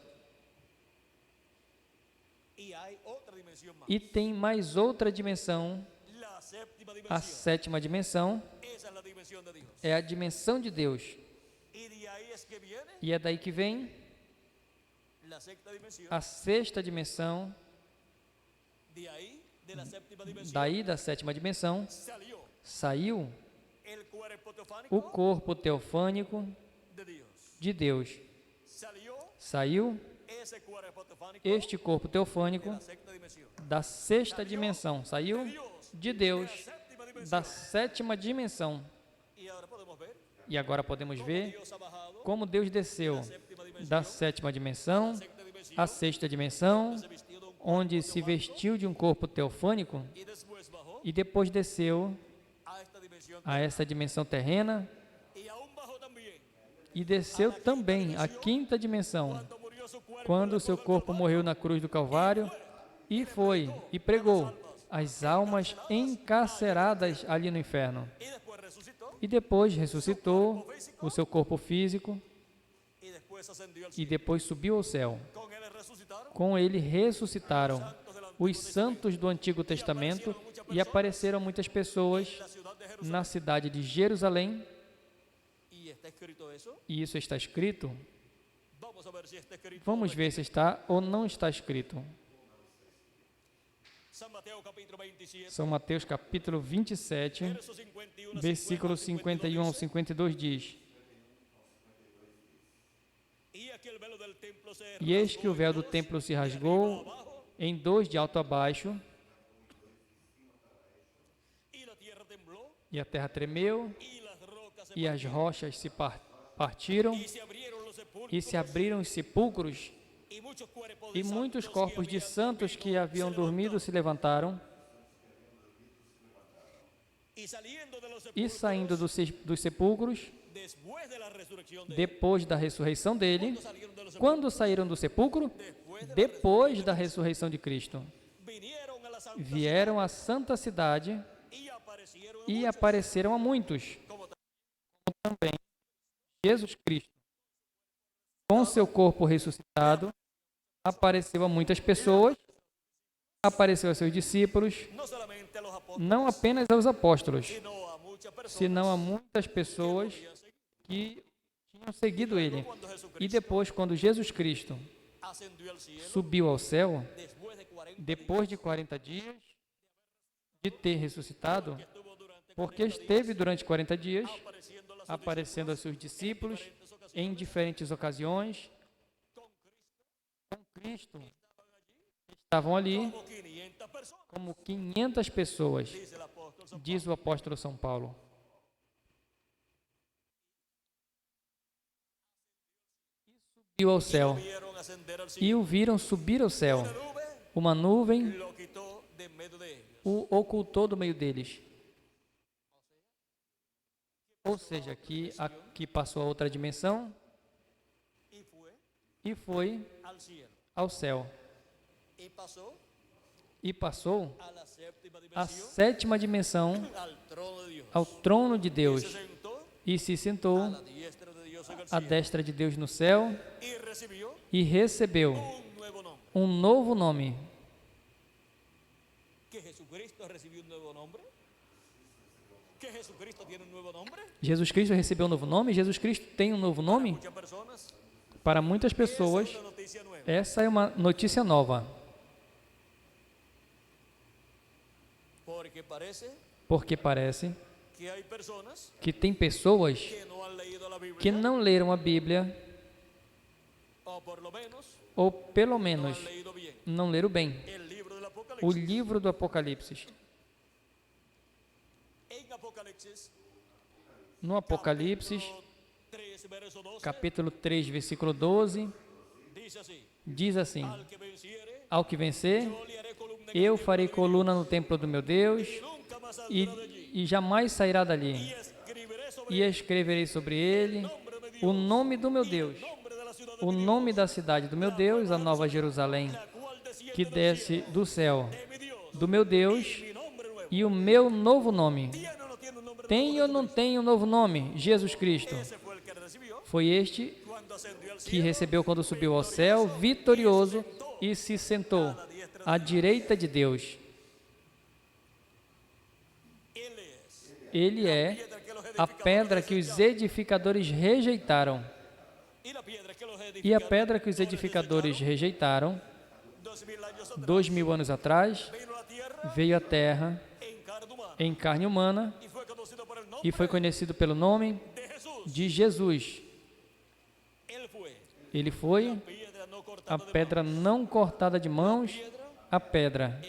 Y hay otra dimensión más. E tem mais outra dimensão, La séptima a dimensión. sétima dimensão, Esa es la dimensión de Dios. é a dimensão de Deus. Y de ahí es que viene E é daí que vem la sexta dimensión. a sexta dimensão, De ahí, de la séptima dimensión, daí da sétima dimensão, salió saiu el cuerpo teofánico o corpo teofânico de Dios. de Deus. Salió Saiu ese cuerpo teofánico este corpo de teofânico la sexta dimensión. da sexta dimensão. Saiu de Deus, Séptima dimensión. da sétima dimensão. Y ahora podemos ver E agora podemos ver Dios ha bajado como Deus desceu séptima dimensión, da sétima dimensão sexta dimensión, à sexta dimensão, se vistió de un onde se vestiu de um corpo teofânico y después bajó e depois desceu a esta dimensión. a essa dimensão terrena Y aún bajó también e desceu também à quinta dimensão, cuando murió su cuerpo. quando o seu corpo morreu na cruz do Calvário e foi e pregou as almas encarceradas ali no inferno. Y después resucitó. E depois ressuscitou o seu corpo físico Y después ascendió al e cielo. depois subiu ao céu. Con él resucitaron Com ele ressuscitaram os santos do Antigo Testamento e apareceram muitas pessoas la ciudad de Jerusalén. na cidade de Jerusalém. Y está escrito eso. E isso está escrito. Vamos a ver si está escrito. Vamos ver se está ou não está escrito. San Mateo capítulo 27, São Mateus capítulo 27, verso 51, versículo 51 ao 52 diz: Y aquí el velo del templo se E eis que o véu do rasgó templo se de arriba rasgou abajo, em dois de alto a baixo, y la tierra tembló, e a terra tremeu, y las rocas se e as rochas se partiram, y se abrieron los sepulcros, e se abriram os sepulcros, y muchos cuerpos de e muitos santos corpos que de habían santos que haviam se dormido se levantaram, y saliendo de los e sepulcros saindo dos sepulcros, depois da ressurreição dele, quando saíram do sepulcro, depois da ressurreição de Cristo, vieram à santa cidade e apareceram a muitos, como também Jesus Cristo, com seu corpo ressuscitado, apareceu a muitas pessoas, apareceu a seus discípulos, não apenas aos apóstolos, senão a muitas pessoas que tinham seguido ele. E depois, quando Jesus Cristo subiu ao céu, depois de 40 dias de ter ressuscitado, porque esteve durante 40 dias aparecendo aos seus discípulos em diferentes ocasiões, com Cristo, estavam ali como 500 pessoas, diz o apóstolo São Paulo. Subiu ao céu, e o viram subir ao céu. Uma nuvem o ocultou do meio deles. Ou seja, aqui passou a outra dimensão e foi ao céu. E passou a sétima dimensão, ao trono de Deus, e se sentou à destra de Deus no céu e recebeu um novo nome. Jesus Cristo recebeu um novo nome? Jesus Cristo tem um novo nome? Para muitas pessoas, essa é uma notícia nova. Porque parece que tem pessoas que não leram a Bíblia, ou pelo menos não leram bem o livro do Apocalipse. No Apocalipse, capítulo 3, versículo 12, diz assim: ao que vencer, eu farei coluna no templo do meu Deus, e jamais sairá dali. E escreverei sobre ele o nome do meu Deus, o nome da cidade do meu Deus, a Nova Jerusalém, que desce do céu do meu Deus, e o meu novo nome. Tem ou não tem um novo nome? Jesus Cristo. Foi este que recebeu quando subiu ao céu, vitorioso, e se sentou à direita de Deus. Ele é a pedra que os edificadores rejeitaram. E a pedra que os edificadores rejeitaram, 2000 anos atrás, veio à terra em carne humana e foi conhecido pelo nome de Jesus. Ele foi a pedra não cortada de mãos, a pedra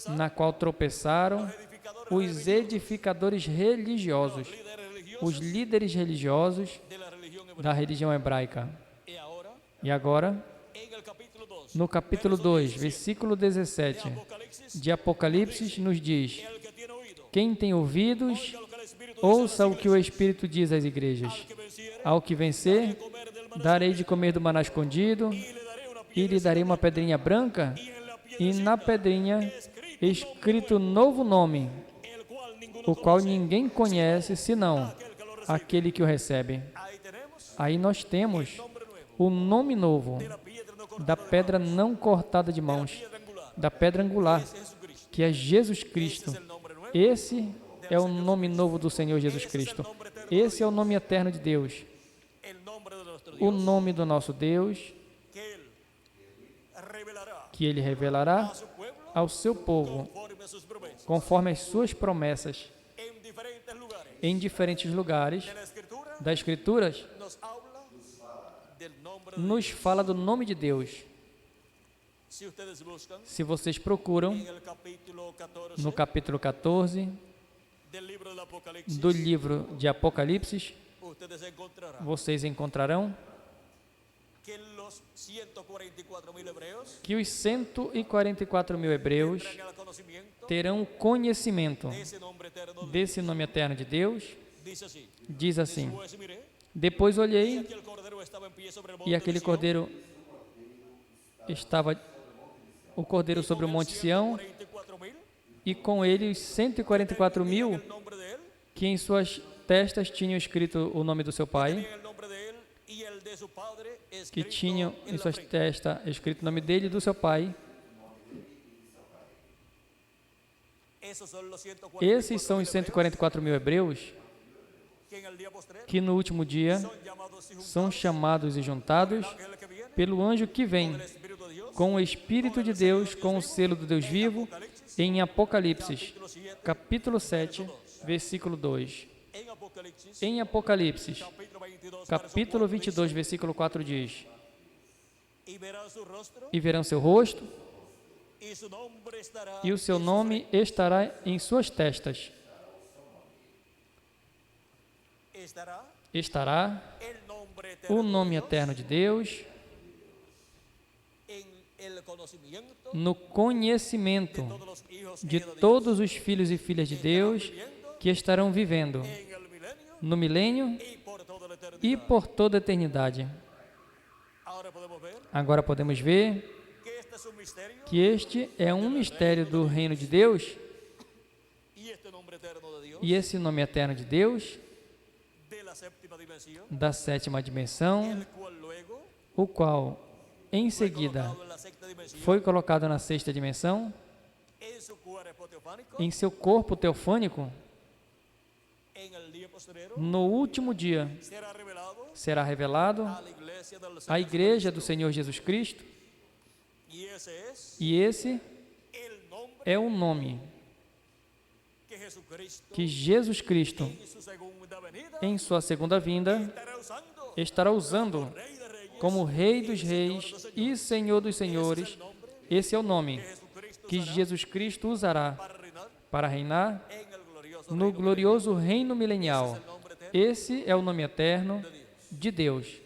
na qual tropeçaram os edificadores religiosos, os líderes religiosos da religião hebraica. E agora, no capítulo 2, versículo 17 de Apocalipse, nos diz: quem tem ouvidos, ouça o que o Espírito diz às igrejas. Ao que vencer, darei de comer do maná escondido, e lhe darei uma pedrinha branca, e na pedrinha escrito novo nome, o qual ninguém conhece senão aquele que o recebe. Aí nós temos o nome novo da pedra não cortada de mãos, da pedra angular, que é Jesus Cristo. Esse é o nome novo do Senhor Jesus Cristo. Esse é o nome eterno de Deus. O nome do nosso Deus, que Ele revelará ao seu povo, conforme as suas promessas, em diferentes lugares das Escrituras, nos fala do nome de Deus. Se vocês procuram no capítulo 14 do livro de Apocalipse, vocês encontrarão que os 144 mil hebreus terão conhecimento desse nome eterno de Deus, Diz assim: depois olhei, e aquele cordeiro estava, o cordeiro sobre o monte Sião, e com ele os 144.000 que em suas testas tinham escrito o nome do seu pai, que tinham em suas testas escrito o nome dele e do seu pai. Esses são os 144.000 hebreus que no último dia são chamados e juntados pelo anjo que vem com o Espírito de Deus, com o selo do Deus vivo, em Apocalipse, capítulo 7, versículo 2. Em Apocalipse, capítulo 22, versículo 4 diz: e verão seu rosto, e o seu nome estará em suas testas. Estará o nome eterno de Deus no conhecimento de todos os filhos e filhas de Deus que estarão vivendo no milênio e por toda a eternidade. Agora podemos ver que este é um mistério do reino de Deus, e esse nome eterno de Deus, da sétima dimensão, o qual em seguida foi colocado na sexta dimensão, em seu corpo teofânico, no último dia será revelado à Igreja do Senhor Jesus Cristo, e esse é o nome que Jesus Cristo, em sua segunda vinda, estará usando como Rei dos Reis e Senhor dos Senhores. Esse é o nome que Jesus Cristo usará para reinar no glorioso reino milenial. Esse é o nome eterno de Deus.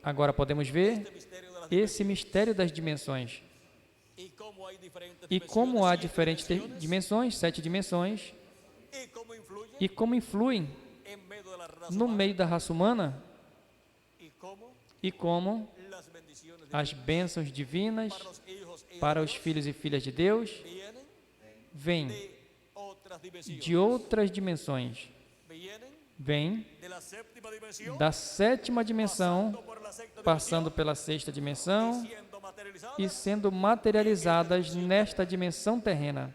Agora podemos ver esse mistério das dimensões. E como há diferentes dimensões, 7 dimensões, e como influem no meio da raça humana, e como as bênçãos divinas para os filhos e filhas de Deus vêm de outras dimensões, vêm da sétima dimensão, passando pela sexta dimensão e sendo materializadas nesta dimensão terrena.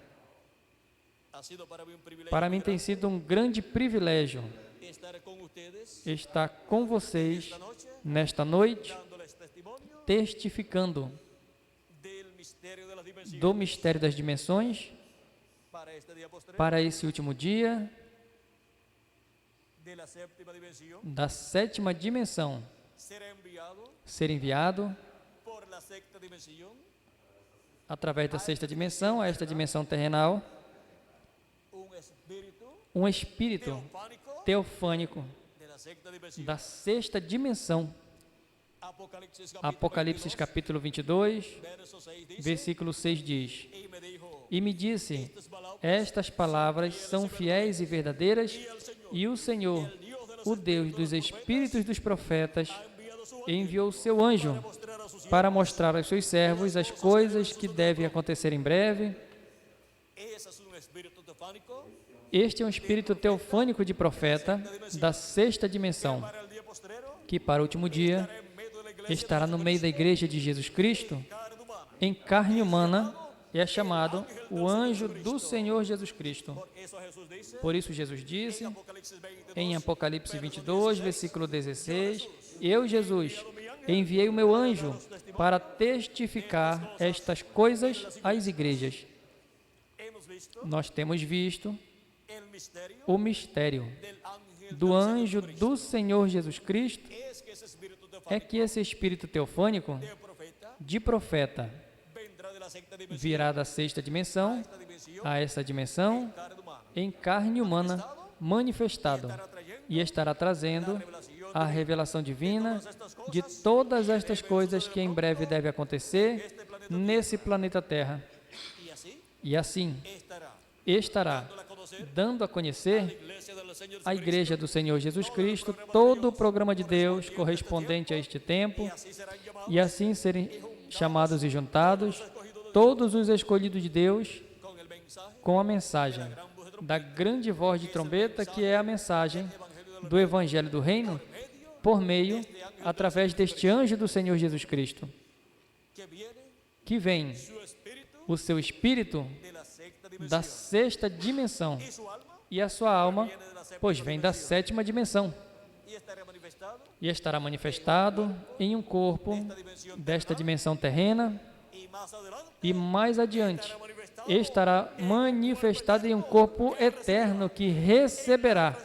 Para mim tem sido um grande privilégio estar com vocês nesta noite, testificando do mistério das dimensões para esse último dia da sétima dimensão, ser enviado através da sexta dimensão a esta dimensão terrenal, um espírito teofânico da sexta dimensão. Apocalipse capítulo 22, versículo 6 diz: e me disse, estas palavras são fiéis e verdadeiras, e o Senhor, o Deus dos espíritos dos profetas, enviou o seu anjo para mostrar aos seus servos as coisas que devem acontecer em breve. Este é um espírito teofânico de profeta da sexta dimensão, que para o último dia estará no meio da Igreja de Jesus Cristo, em carne humana, e é chamado o anjo do Senhor Jesus Cristo. Por isso Jesus disse, em Apocalipse 22, versículo 16, eu, Jesus, enviei o meu anjo para testificar estas coisas às igrejas. Nós temos visto o mistério do anjo do Senhor Jesus Cristo, é que esse espírito teofânico de profeta virá da sexta dimensão a essa dimensão em carne humana manifestado, e estará trazendo a revelação divina de todas estas coisas que em breve devem acontecer nesse planeta Terra. E assim estará dando a conhecer a Igreja do Senhor Jesus Cristo, todo o programa de Deus correspondente a este tempo, e assim serem chamados e juntados todos os escolhidos de Deus com a mensagem da grande voz de trombeta, que é a mensagem do Evangelho do Reino, por meio, através deste anjo do Senhor Jesus Cristo, que vem o seu espírito da sexta dimensão, e a sua alma, pois vem da sétima dimensão, e estará manifestado em um corpo desta dimensão terrena, e mais adiante estará manifestado em um corpo eterno que receberá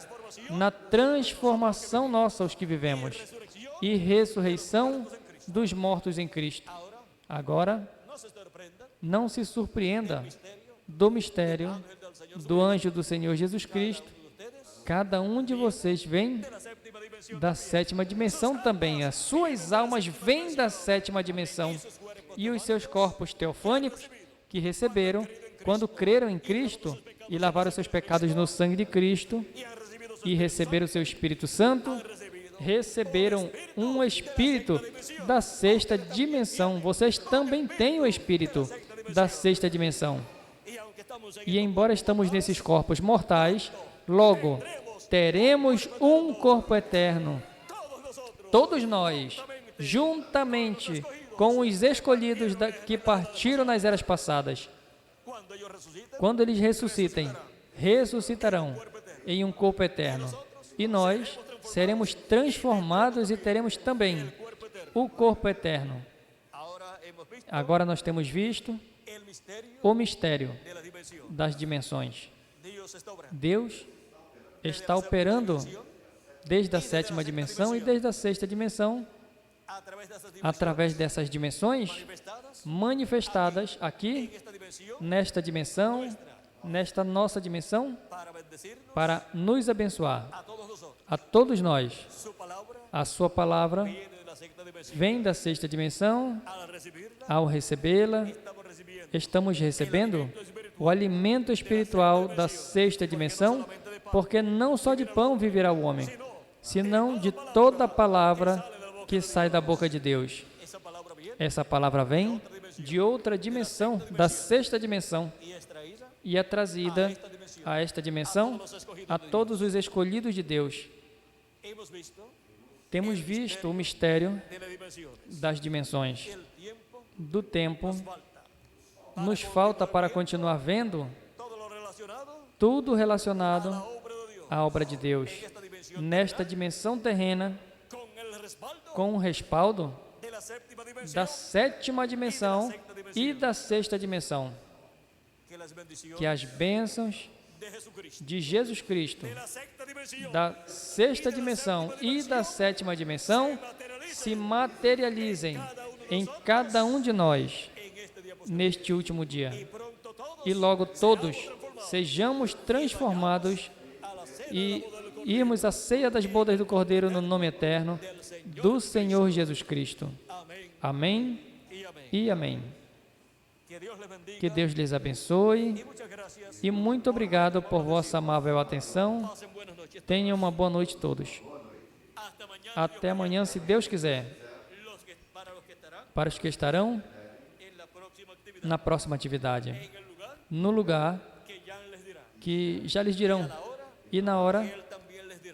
na transformação nossa os que vivemos e ressurreição dos mortos em Cristo. Agora, não se surpreenda do mistério do anjo do Senhor Jesus Cristo. Cada um de vocês vem da sétima dimensão também. As suas almas vêm da sétima dimensão e os seus corpos teofânicos que receberam quando creram em Cristo e lavaram seus pecados no sangue de Cristo e receberam o seu Espírito Santo, receberam um Espírito da sexta dimensão. Vocês também têm o Espírito da sexta dimensão. E embora estamos nesses corpos mortais, logo teremos um corpo eterno. Todos nós, juntamente com os escolhidos que partiram nas eras passadas, quando eles ressuscitarão em um corpo eterno. E nós seremos transformados e teremos também o corpo eterno. Agora nós temos visto o mistério das dimensões. Deus está operando desde a sétima dimensão e desde a sexta dimensão, através dessas dimensões manifestadas aqui, nesta dimensão, nesta nossa dimensão, para nos abençoar, a todos nós. A sua palavra vem da sexta dimensão. Ao recebê-la, estamos recebendo o alimento espiritual da sexta dimensão, porque não só de pão viverá o homem, senão de toda a palavra que sai da boca de Deus. Essa palavra vem de outra dimensão, da sexta dimensão, e é trazida a esta dimensão a todos os escolhidos de Deus. Temos visto o mistério das dimensões. Do tempo, nos falta para continuar vendo tudo relacionado à obra de Deus, nesta dimensão terrena, com o respaldo da sétima dimensão e da sexta dimensão. Que as bênçãos de Jesus Cristo, da sexta dimensão e da sétima dimensão, se materializem em cada um de nós neste último dia. E logo todos sejamos transformados e irmos à ceia das bodas do Cordeiro no nome eterno do Senhor Jesus Cristo. Amém e amém. Que Deus lhes abençoe e muito obrigado por vossa amável atenção. Tenham uma boa noite todos. Até amanhã, se Deus quiser. Para os que estarão na próxima atividade, no lugar que já lhes dirão e na hora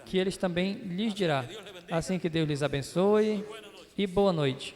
que eles também lhes dirá. Assim que Deus lhes abençoe e boa noite.